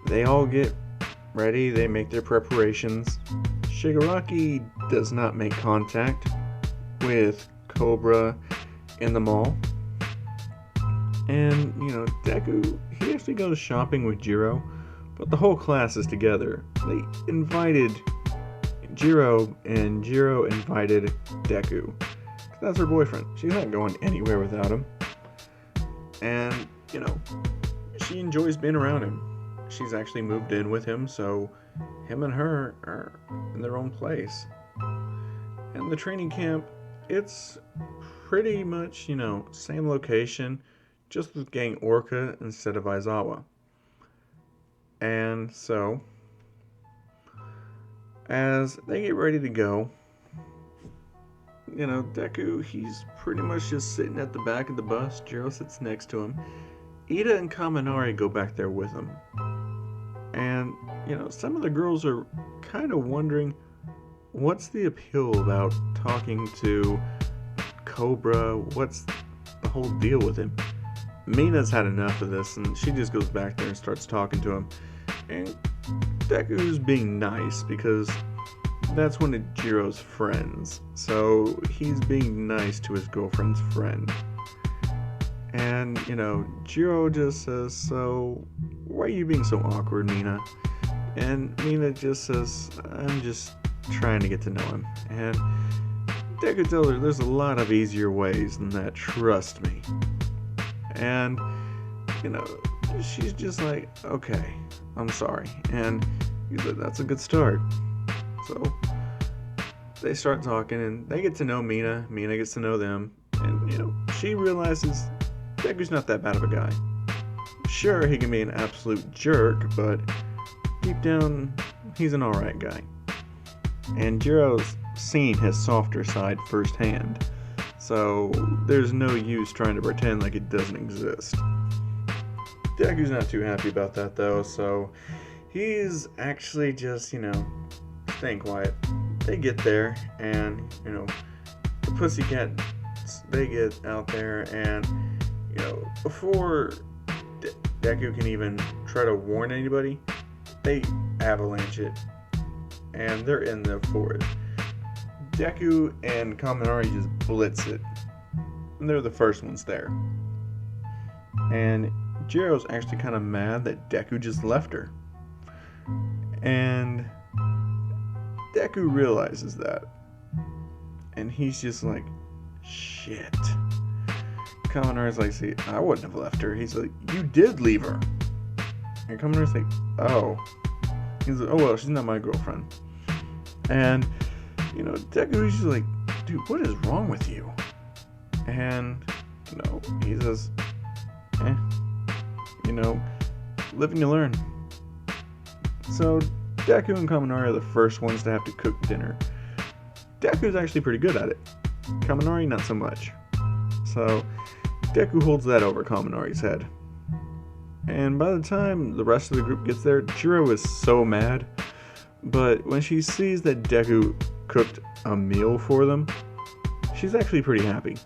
S1: they all get ready, they make their preparations. Shigaraki does not make contact with Cobra in the mall. And, Deku, he actually goes shopping with Jiro, but the whole class is together. They invited Jiro, and Jiro invited Deku. That's her boyfriend. She's not going anywhere without him. And, she enjoys being around him. She's actually moved in with him, so him and her are in their own place. And the training camp, it's pretty much, same location, just with Gang Orca instead of Aizawa. And so, as they get ready to go, Deku, he's pretty much just sitting at the back of the bus. Jiro sits next to him. Ida and Kaminari go back there with him. And, some of the girls are kind of wondering, what's the appeal about talking to Cobra? What's the whole deal with him? Mina's had enough of this, and she just goes back there and starts talking to him. And Deku's being nice, because that's one of Jiro's friends. So he's being nice to his girlfriend's friend. And, Jiro just says, so, why are you being so awkward, Mina? And Mina just says, I'm just trying to get to know him. And Deku tells her, there's a lot of easier ways than that, trust me. And, she's just like, okay, I'm sorry. And he's like, that's a good start. So they start talking, and they get to know Mina. Mina gets to know them. And, she realizes Deku's not that bad of a guy. Sure, he can be an absolute jerk, but deep down, he's an alright guy. And Jiro's seen his softer side firsthand, so there's no use trying to pretend like it doesn't exist. Deku's not too happy about that though, so he's actually just, staying quiet. They get there, and, the Pussycat, they get out there, and, before Deku can even try to warn anybody, they avalanche it, and they're in the forest. Deku and Kaminari just blitz it, and they're the first ones there. And Jiro's actually kind of mad that Deku just left her. And Deku realizes that, and he's just like, shit. Kaminari's like, see, I wouldn't have left her. He's like, you did leave her. And Kaminari's like, oh. He's like, oh well, she's not my girlfriend. And, Deku's just like, dude, what is wrong with you? And, he says, live and you learn. So, Deku and Kaminari are the first ones to have to cook dinner. Deku's actually pretty good at it. Kaminari, not so much. So, Deku holds that over Kaminari's head. And by the time the rest of the group gets there, Jiro is so mad. But when she sees that Deku cooked a meal for them, she's actually pretty happy.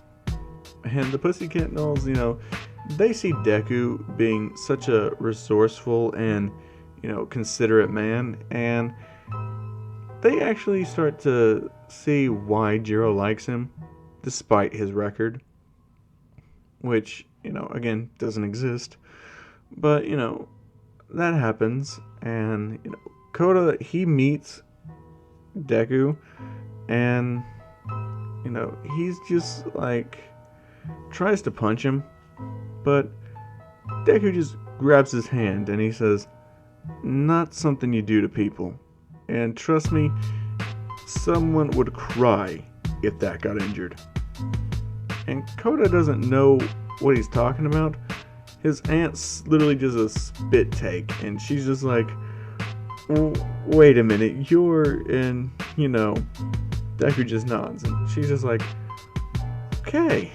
S1: And the Pussycat Dolls, they see Deku being such a resourceful and, considerate man, and they actually start to see why Jiro likes him, despite his record, which, again, doesn't exist. But, that happens, and, Koda, he meets Deku, and, he's just, tries to punch him, but Deku just grabs his hand, and he says, not something you do to people. And trust me, someone would cry if that got injured. And Koda doesn't know what he's talking about. His aunt's literally just a spit take, and she's just like, wait a minute, you're in, Deku just nods, and she's just like, okay.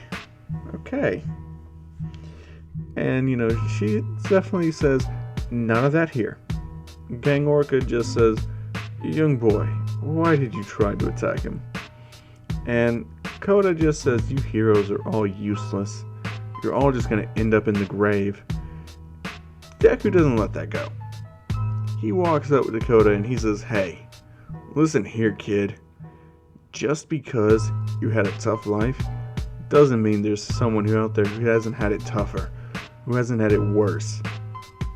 S1: And, she definitely says, none of that here. Gang Orca just says, young boy, why did you try to attack him? And Koda just says, you heroes are all useless. You're all just going to end up in the grave. Deku doesn't let that go. He walks up to Koda and he says, hey, listen here, kid. Just because you had a tough life doesn't mean there's someone out there who hasn't had it tougher, who hasn't had it worse.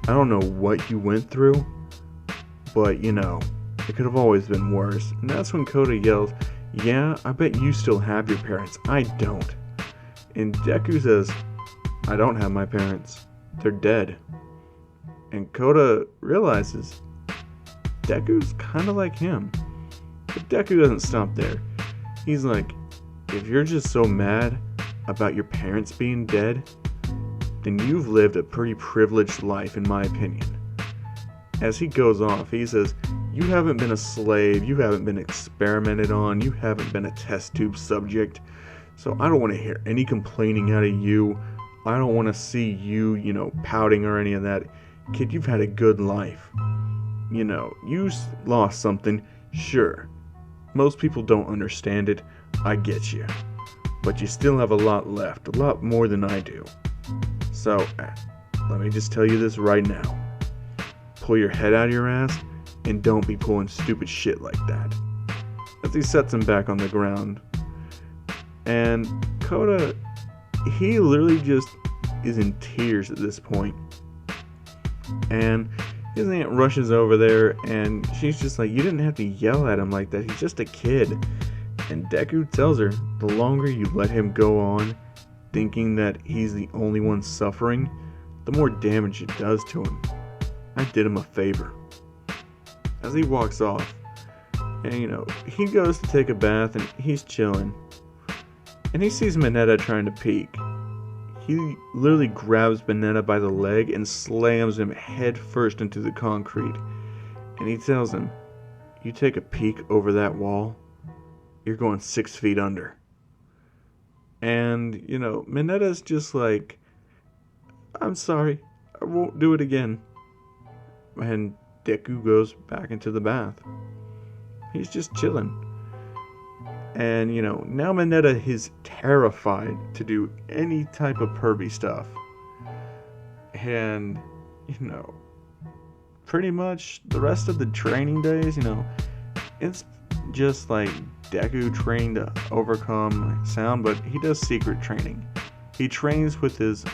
S1: I don't know what you went through, but it could have always been worse. And that's when Koda yells, yeah, I bet you still have your parents. I don't. And Deku says, I don't have my parents. They're dead. And Koda realizes Deku's kind of like him. But Deku doesn't stop there. He's like, if you're just so mad about your parents being dead, then you've lived a pretty privileged life in my opinion. As he goes off, he says, you haven't been a slave, you haven't been experimented on, you haven't been a test tube subject, so I don't want to hear any complaining out of you. I don't want to see you, pouting or any of that. Kid, you've had a good life. You lost something, sure. Most people don't understand it, I get you. But you still have a lot left, a lot more than I do. So, let me just tell you this right now. Pull your head out of your ass, and don't be pulling stupid shit like that. As he sets him back on the ground. And Koda, he literally just is in tears at this point. And his aunt rushes over there, and she's just like, you didn't have to yell at him like that, he's just a kid. And Deku tells her, the longer you let him go on, thinking that he's the only one suffering, the more damage it does to him. I did him a favor. As he walks off, and he goes to take a bath and he's chilling. And he sees Mineta trying to peek. He literally grabs Mineta by the leg and slams him head first into the concrete. And he tells him, you take a peek over that wall, you're going 6 feet under. And, Mineta's just like, I'm sorry, I won't do it again. And Deku goes back into the bath. He's just chilling. And, now Mineta is terrified to do any type of pervy stuff. And, pretty much the rest of the training days, it's just like Deku training to overcome sound, but he does secret training. He trains with his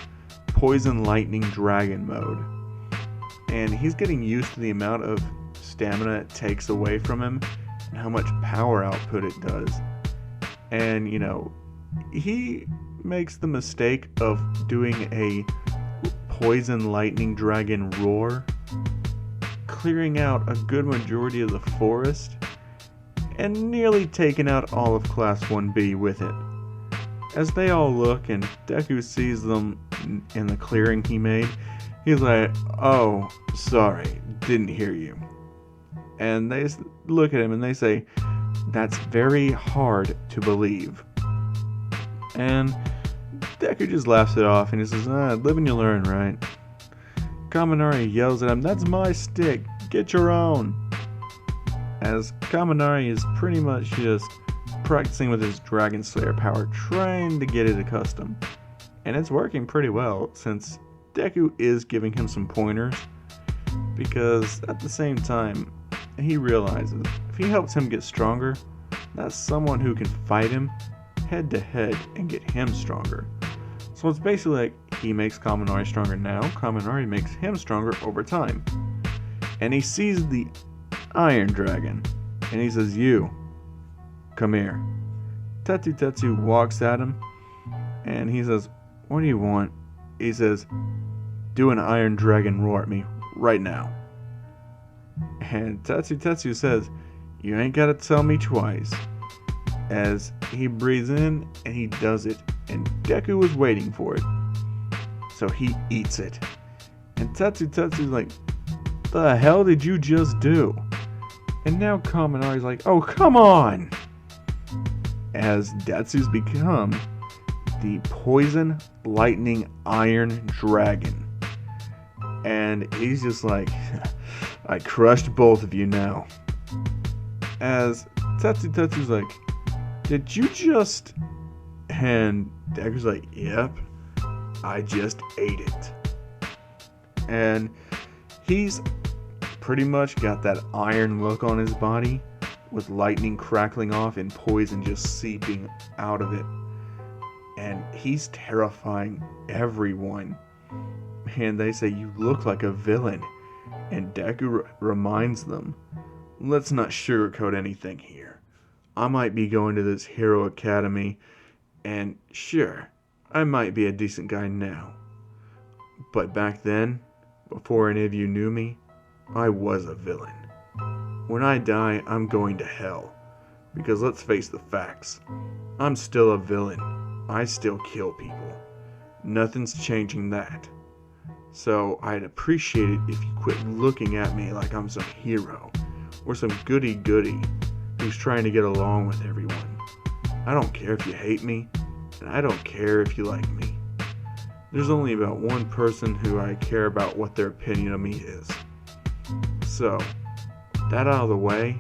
S1: Poison Lightning Dragon mode. And he's getting used to the amount of stamina it takes away from him and how much power output it does. And, he makes the mistake of doing a Poison Lightning Dragon roar, clearing out a good majority of the forest, and nearly taking out all of Class 1B with it. As they all look and Deku sees them in the clearing he made, he's like, oh, sorry, didn't hear you. And they look at him and they say, that's very hard to believe. And Deku just laughs it off and he says, live and you learn, right? Kaminari yells at him, that's my stick, get your own. As Kaminari is pretty much just practicing with his Dragon Slayer power, trying to get it accustomed. And it's working pretty well, since Deku is giving him some pointers, because at the same time, he realizes if he helps him get stronger, that's someone who can fight him head to head and get him stronger. So it's basically like he makes Kaminari stronger now, Kaminari makes him stronger over time. And he sees the Iron Dragon, and he says, you, come here. Tetsu walks at him, and he says, what do you want? He says, do an Iron Dragon roar at me right now. And Tetsu says, "You ain't gotta tell me twice." As he breathes in and he does it, and Deku was waiting for it. So he eats it. And Tetsu's like, "The hell did you just do?" And now Kaminari's like, "Oh, come on!" As Detsu's become the Poison Lightning Iron Dragon. And he's just like, "I crushed both of you now." As Tetsu's like, "Did you just..." And Deku's like, "Yep, I just ate it." And he's pretty much got that iron look on his body, with lightning crackling off and poison just seeping out of it. And he's terrifying everyone. And they say, "You look like a villain." And Deku reminds them, "Let's not sugarcoat anything here. I might be going to this hero academy, and sure, I might be a decent guy now. But back then, before any of you knew me, I was a villain. When I die, I'm going to hell. Because let's face the facts, I'm still a villain. I still kill people. Nothing's changing that. So I'd appreciate it if you quit looking at me like I'm some hero, or some goody-goody who's trying to get along with everyone. I don't care if you hate me, and I don't care if you like me. There's only about one person who I care about what their opinion of me is. So, that out of the way,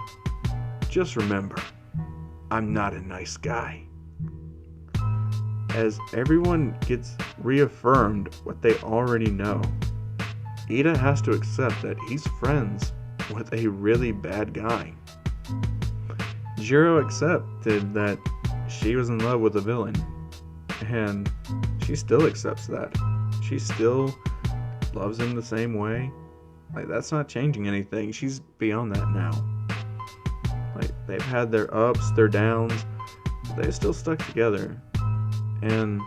S1: just remember, I'm not a nice guy." As everyone gets reaffirmed what they already know, Ida has to accept that he's friends with a really bad guy. Jiro accepted that she was in love with a villain, and she still accepts that. She still loves him the same way. Like, that's not changing anything. She's beyond that now. Like, they've had their ups, their downs, but they're still stuck together. And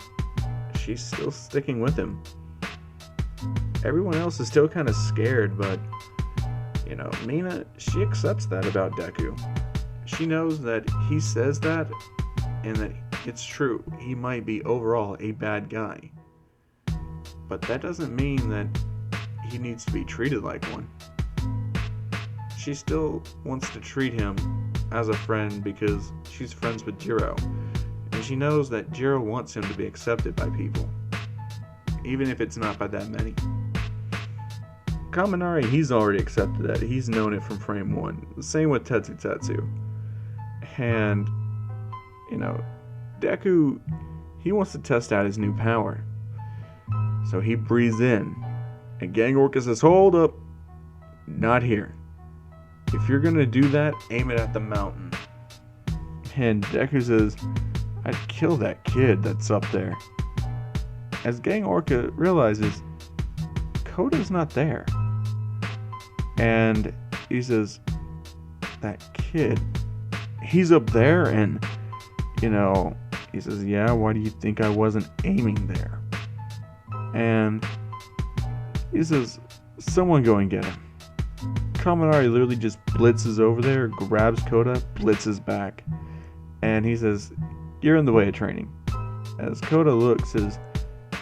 S1: she's still sticking with him. Everyone else is still kind of scared, but, Mina, she accepts that about Deku. She knows that he says that, and that it's true. He might be overall a bad guy. But that doesn't mean that he needs to be treated like one. She still wants to treat him as a friend because she's friends with Jiro. And she knows that Jiro wants him to be accepted by people, even if it's not by that many. Kaminari, he's already accepted that. He's known it from frame 1. Same with Tetsu. And, Deku, he wants to test out his new power. So he breathes in, and Gang Orca says, "Hold up, not here. If you're gonna do that, aim it at the mountain." And Deku says, "I'd kill that kid that's up there." As Gang Orca realizes, Koda's not there. And he says, "That kid, he's up there," and, he says, "Yeah, why do you think I wasn't aiming there?" And he says, "Someone go and get him." Kaminari literally just blitzes over there, grabs Koda, blitzes back. And he says, "You're in the way of training." As Koda looks as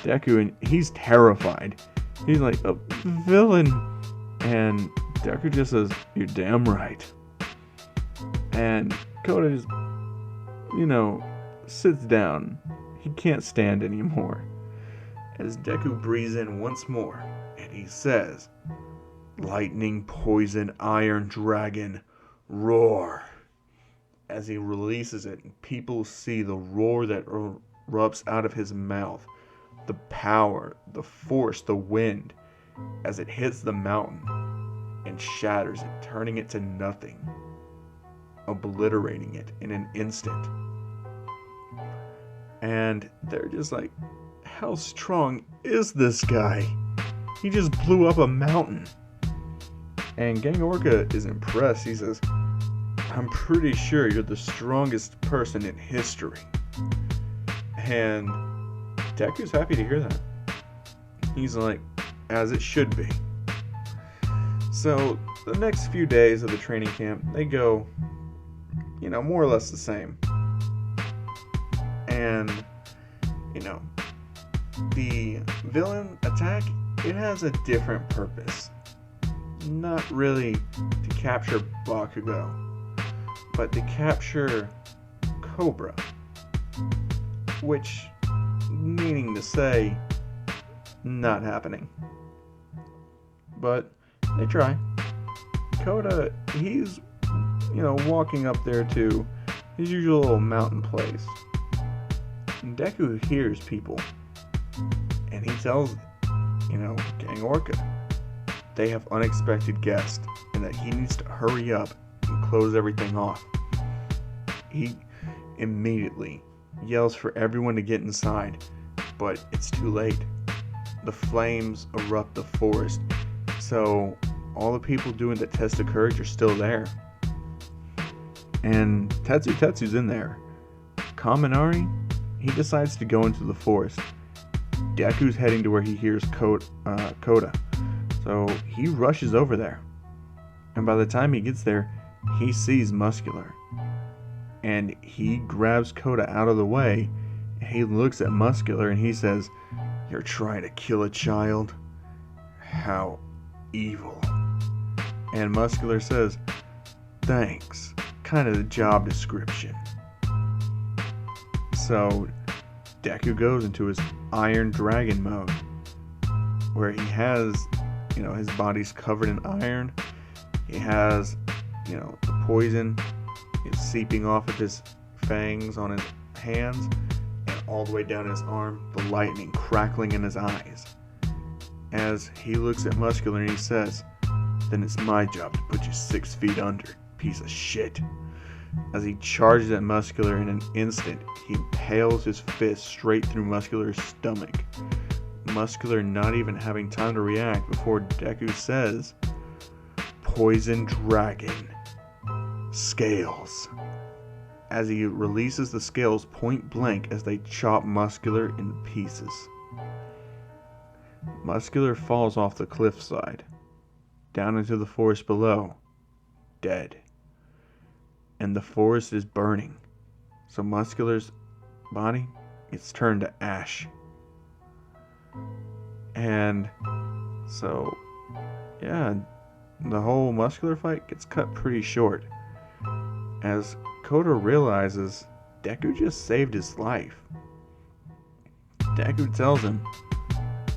S1: Deku, and he's terrified. He's like, "A villain." And Deku just says, "You're damn right." And Koda just, sits down. He can't stand anymore. As Deku breathes in once more, and he says, "Lightning, poison, iron, dragon, roar." As he releases it, people see the roar that erupts out of his mouth. The power, the force, the wind, as it hits the mountain and shatters it, turning it to nothing, obliterating it in an instant. And they're just like, how strong is this guy? He just blew up a mountain. And Gang Orca is impressed. He says, "I'm pretty sure you're the strongest person in history." And Deku's happy to hear that. He's like, as it should be. So the next few days of the training camp, they go, more or less the same. And, the villain attack, it has a different purpose. Not really to capture Bakugo, but to capture Cobra. Which, meaning to say, not happening. But they try. Koda, he's, walking up there to his usual little mountain place. And Deku hears people. And he tells, Gang Orca, they have unexpected guests and that he needs to hurry up and close everything off. He immediately yells for everyone to get inside, but it's too late. The flames erupt the forest, so all the people doing the test of courage are still there. And Tetsu's in there. Kaminari, he decides to go into the forest. Deku's heading to where he hears Koda, so he rushes over there. And by the time he gets there, he sees Muscular. And he grabs Koda out of the way, and he looks at Muscular and he says, "You're trying to kill a child? How evil." And Muscular says, "Thanks. Kind of the job description." So Deku goes into his Iron Dragon mode, where he has, his body's covered in iron. He has, the poison is seeping off of his fangs on his hands and all the way down his arm, the lightning crackling in his eyes. As he looks at Muscular and he says, "Then it's my job to put you 6 feet under, piece of shit." As he charges at Muscular in an instant, he impales his fist straight through Muscular's stomach. Muscular not even having time to react before Deku says, "Poison Dragon. Scales." As he releases the scales point blank as they chop Muscular in pieces. Muscular falls off the cliffside, down into the forest below, dead. And the forest is burning, so Muscular's body gets turned to ash. And so, the whole Muscular fight gets cut pretty short, as Koda realizes Deku just saved his life. Deku tells him,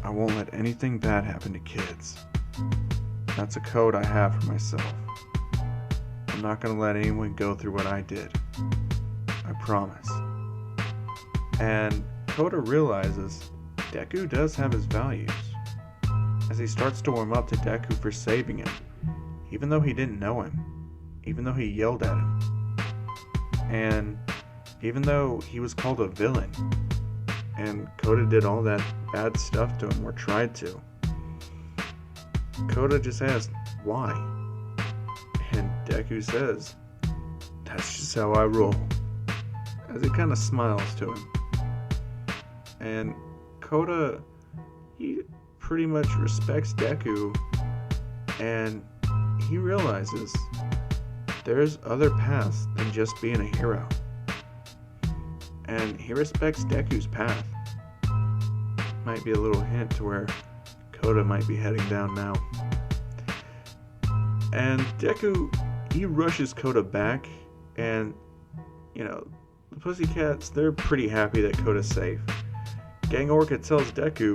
S1: "I won't let anything bad happen to kids. That's a code I have for myself. I'm not going to let anyone go through what I did. I promise." And Koda realizes Deku does have his values, as he starts to warm up to Deku for saving him, even though he didn't know him, even though he yelled at him, and even though he was called a villain, and Koda did all that bad stuff to him, or tried to. Koda just asked, "Why?" And Deku says, "That's just how I roll," as he kind of smiles to him. And Koda, he pretty much respects Deku, and he realizes there's other paths than just being a hero. And he respects Deku's path. Might be a little hint to where Koda might be heading down now. And Deku, he rushes Koda back, and, the Pussycats, they're pretty happy that Koda's safe. Gang Orca tells Deku,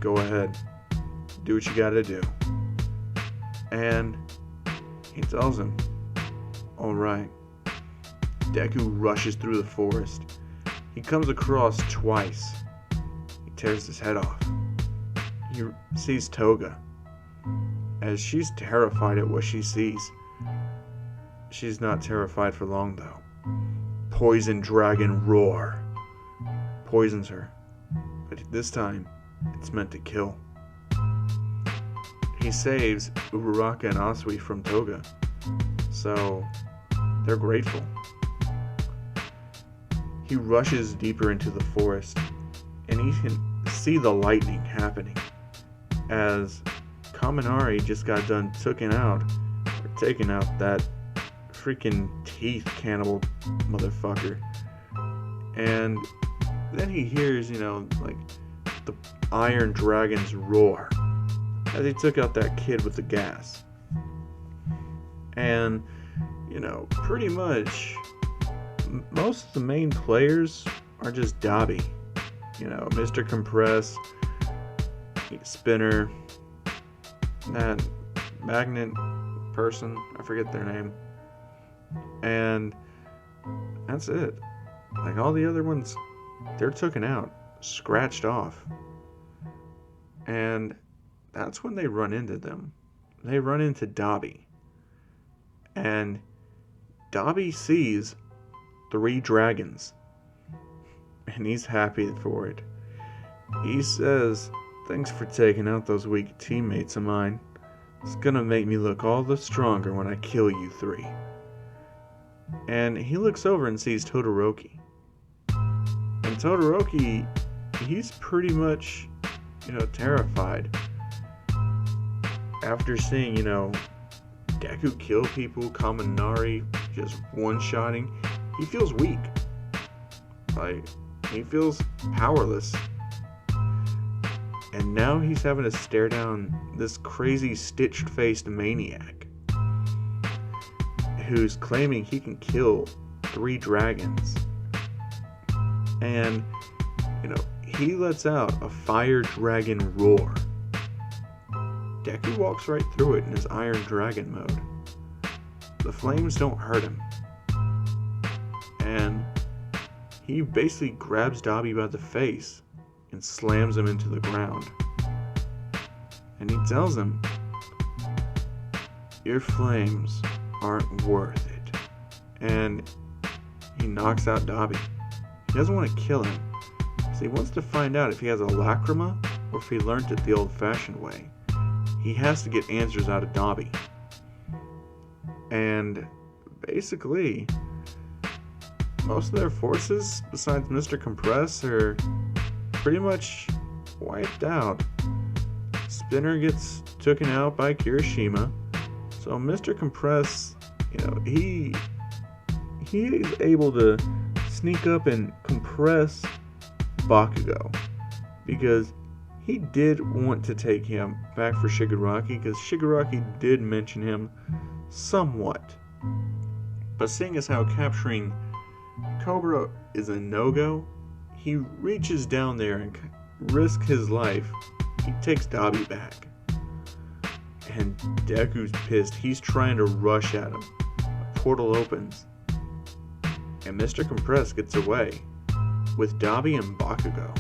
S1: "Go ahead, do what you gotta do." And he tells him, "Alright." Deku rushes through the forest. He comes across twice. He tears his head off. He sees Toga, as she's terrified at what she sees. She's not terrified for long, though. Poison Dragon Roar poisons her, but this time it's meant to kill. He saves Uraraka and Asui from Toga, so they're grateful. He rushes deeper into the forest, and he can see the lightning happening, as Kaminari just got done taken out for taking out that freaking teeth cannibal motherfucker. And then he hears, like the Iron Dragon's roar as he took out that kid with the gas. And, pretty much most of the main players are just Dobby. Mr. Compress, Spinner, that magnet person, I forget their name. And that's it. Like, all the other ones, they're taken out, scratched off. And that's when they run into them. They run into Dobby. And Dobby sees 3 dragons. And he's happy for it. He says, "Thanks for taking out those weak teammates of mine. It's gonna make me look all the stronger when I kill you 3. And he looks over and sees Todoroki. And Todoroki, he's pretty much, terrified. After seeing, Deku kill people, Kaminari just one-shotting, he feels weak. Like, he feels powerless. And now he's having to stare down this crazy stitched-faced maniac who's claiming he can kill 3 dragons. And, he lets out a fire dragon roar. Deku walks right through it in his Iron Dragon mode. The flames don't hurt him. And he basically grabs Dobby by the face and slams him into the ground. And he tells him, "Your flames aren't worth it." And he knocks out Dobby. He doesn't want to kill him, so he wants to find out if he has a lacrima or if he learned it the old-fashioned way. He has to get answers out of Dobby. And basically, most of their forces, besides Mr. Compress, are pretty much wiped out. Spinner gets taken out by Kirishima. So Mr. Compress, he is able to sneak up and compress Bakugo, because he did want to take him back for Shigaraki, because Shigaraki did mention him somewhat. But seeing as how capturing Cobra is a no-go, he reaches down there and risks his life. He takes Dobby back. And Deku's pissed. He's trying to rush at him. A portal opens. And Mr. Compress gets away with Dobby and Bakugo.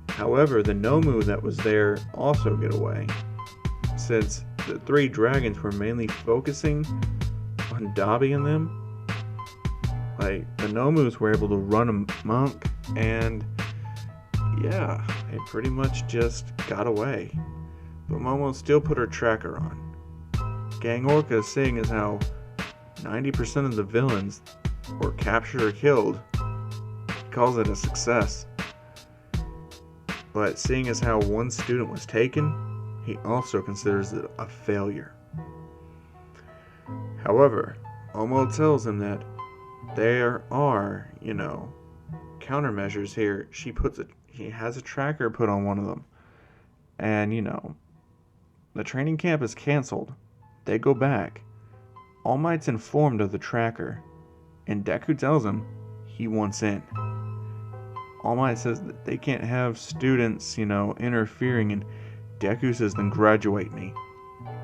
S1: However, the Nomu that was there also get away, since the 3 dragons were mainly focusing on Dobby and them. Like, the Nomus were able to run amok, and yeah, they pretty much just got away. But Momo still put her tracker on. Gang Orca, seeing as how 90% of the villains were captured or killed, calls it a success. But seeing as how 1 student was taken, he also considers it a failure. However, Momo tells him that there are, countermeasures here. He has a tracker put on one of them. And, the training camp is canceled. They go back. All Might's informed of the tracker. And Deku tells him he wants in. All Might says that they can't have students, interfering. And Deku says, "Then graduate me.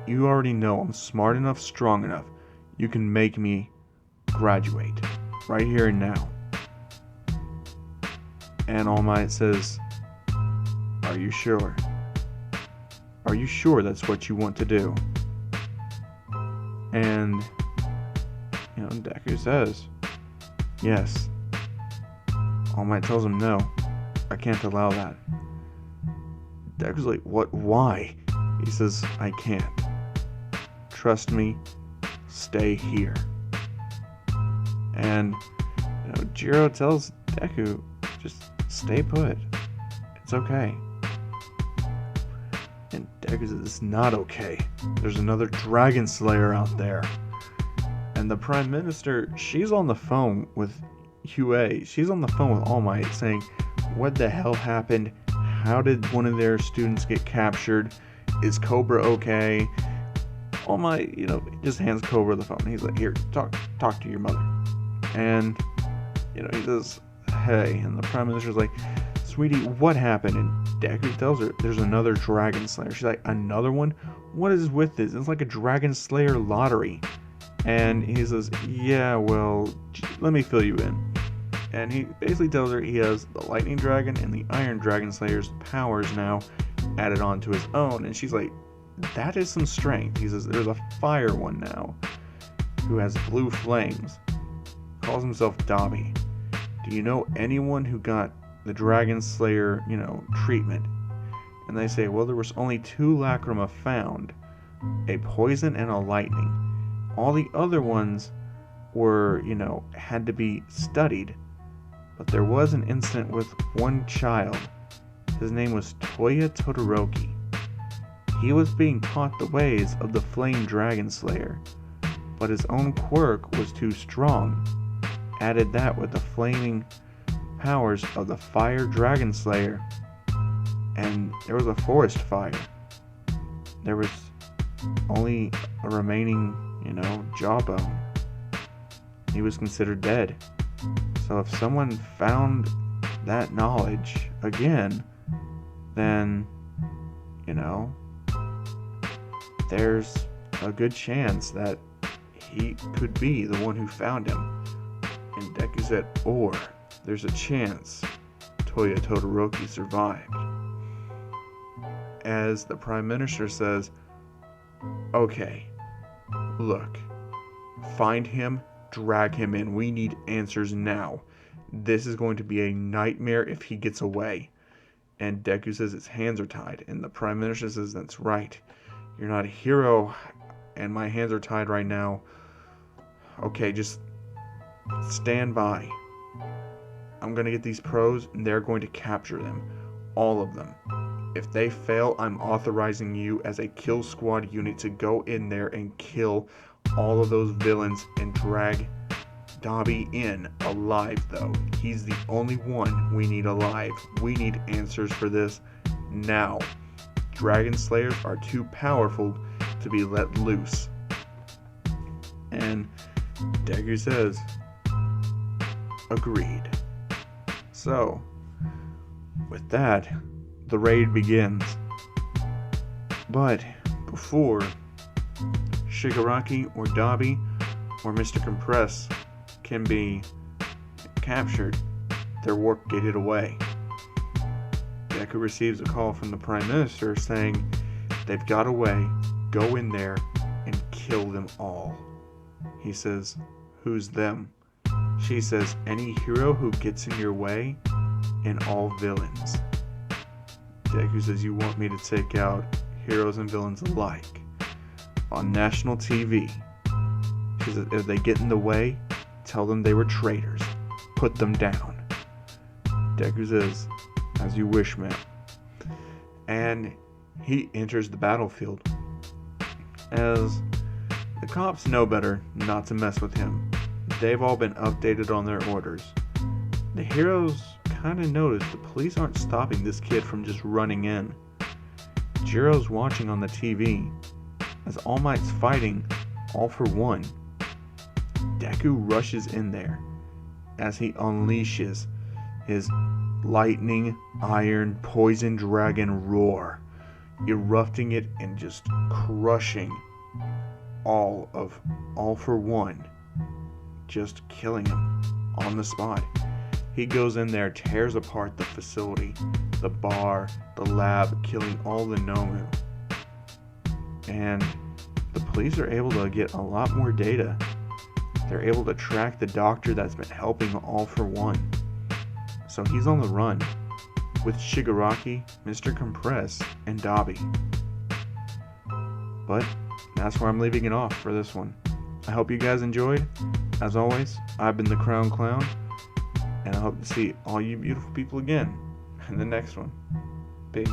S1: You already know I'm smart enough, strong enough. You can make me graduate. Right here and now." And All Might says, "Are you sure? Are you sure that's what you want to do?" And, Deku says, "Yes." All Might tells him, "No, I can't allow that." Deku's like, "What? Why?" He says, "I can't. Trust me, stay here." And, Jiro tells Deku, "Just stay put. It's okay." And Deku says, it's not okay. There's another Dragon Slayer out there. And the Prime Minister, she's on the phone with Hue. She's on the phone with All Might saying, what the hell happened? How did one of their students get captured? Is Cobra okay? All Might, just hands Cobra the phone. He's like, here, talk to your mother. And, he says, hey. And the Prime Minister's like, sweetie, what happened? And Deku tells her, there's another Dragon Slayer. She's like, another one? What is with this? It's like a Dragon Slayer lottery. And he says, yeah, well, let me fill you in. And he basically tells her he has the Lightning Dragon and the Iron Dragon Slayer's powers now added on to his own. And she's like, that is some strength. He says, there's a fire one now who has blue flames. Calls himself Dobby. Do you know anyone who got the Dragon Slayer, treatment? And they say, well, there was only 2 lacrima found, a poison and a lightning. All the other ones were, had to be studied. But there was an incident with one child. His name was Toya Todoroki. He was being taught the ways of the Flame Dragon Slayer, but his own quirk was too strong. Added that with the flaming powers of the Fire Dragon Slayer, and there was a forest fire. There was only a remaining jawbone. He was considered dead. So if someone found that knowledge again, then, there's a good chance that he could be the one who found him. And Deku said, or there's a chance Toya Todoroki survived. As the Prime Minister says, okay, look, find him, drag him in. We need answers now. This is going to be a nightmare if he gets away. And Deku says his hands are tied. And the Prime Minister says, that's right. You're not a hero, and my hands are tied right now. Okay, just stand by. I'm going to get these pros, and they're going to capture them. All of them. If they fail, I'm authorizing you as a kill squad unit to go in there and kill all of those villains and drag Dobby in alive, though. He's the only one we need alive. We need answers for this now. Dragon Slayers are too powerful to be let loose. And Deku says, agreed. So, with that, the raid begins. But before Shigaraki or Dobby or Mr. Compress can be captured, their work gated away. Deku receives a call from the Prime Minister saying they've got away, go in there and kill them all. He says, who's them? She says, any hero who gets in your way and all villains. Deku says, you want me to take out heroes and villains alike on national TV. She says, if they get in the way, tell them they were traitors. Put them down. Deku says, as you wish, ma'am. And he enters the battlefield. As the cops know better not to mess with him. They've all been updated on their orders. The heroes kind of notice the police aren't stopping this kid from just running in. Jiro's watching on the TV as All Might's fighting all for one. Deku rushes in there as he unleashes his lightning, iron, poison dragon roar, erupting it and just crushing all for one, just killing him on the spot. He goes in there, tears apart the facility, the bar, the lab, killing all the Nomu. And the police are able to get a lot more data. They're able to track the doctor that's been helping All for One. So he's on the run with Shigaraki, Mr. Compress, and Dobby. But that's where I'm leaving it off for this one. I hope you guys enjoyed. As always, I've been the Crown Clown, and I hope to see all you beautiful people again in the next one. Peace.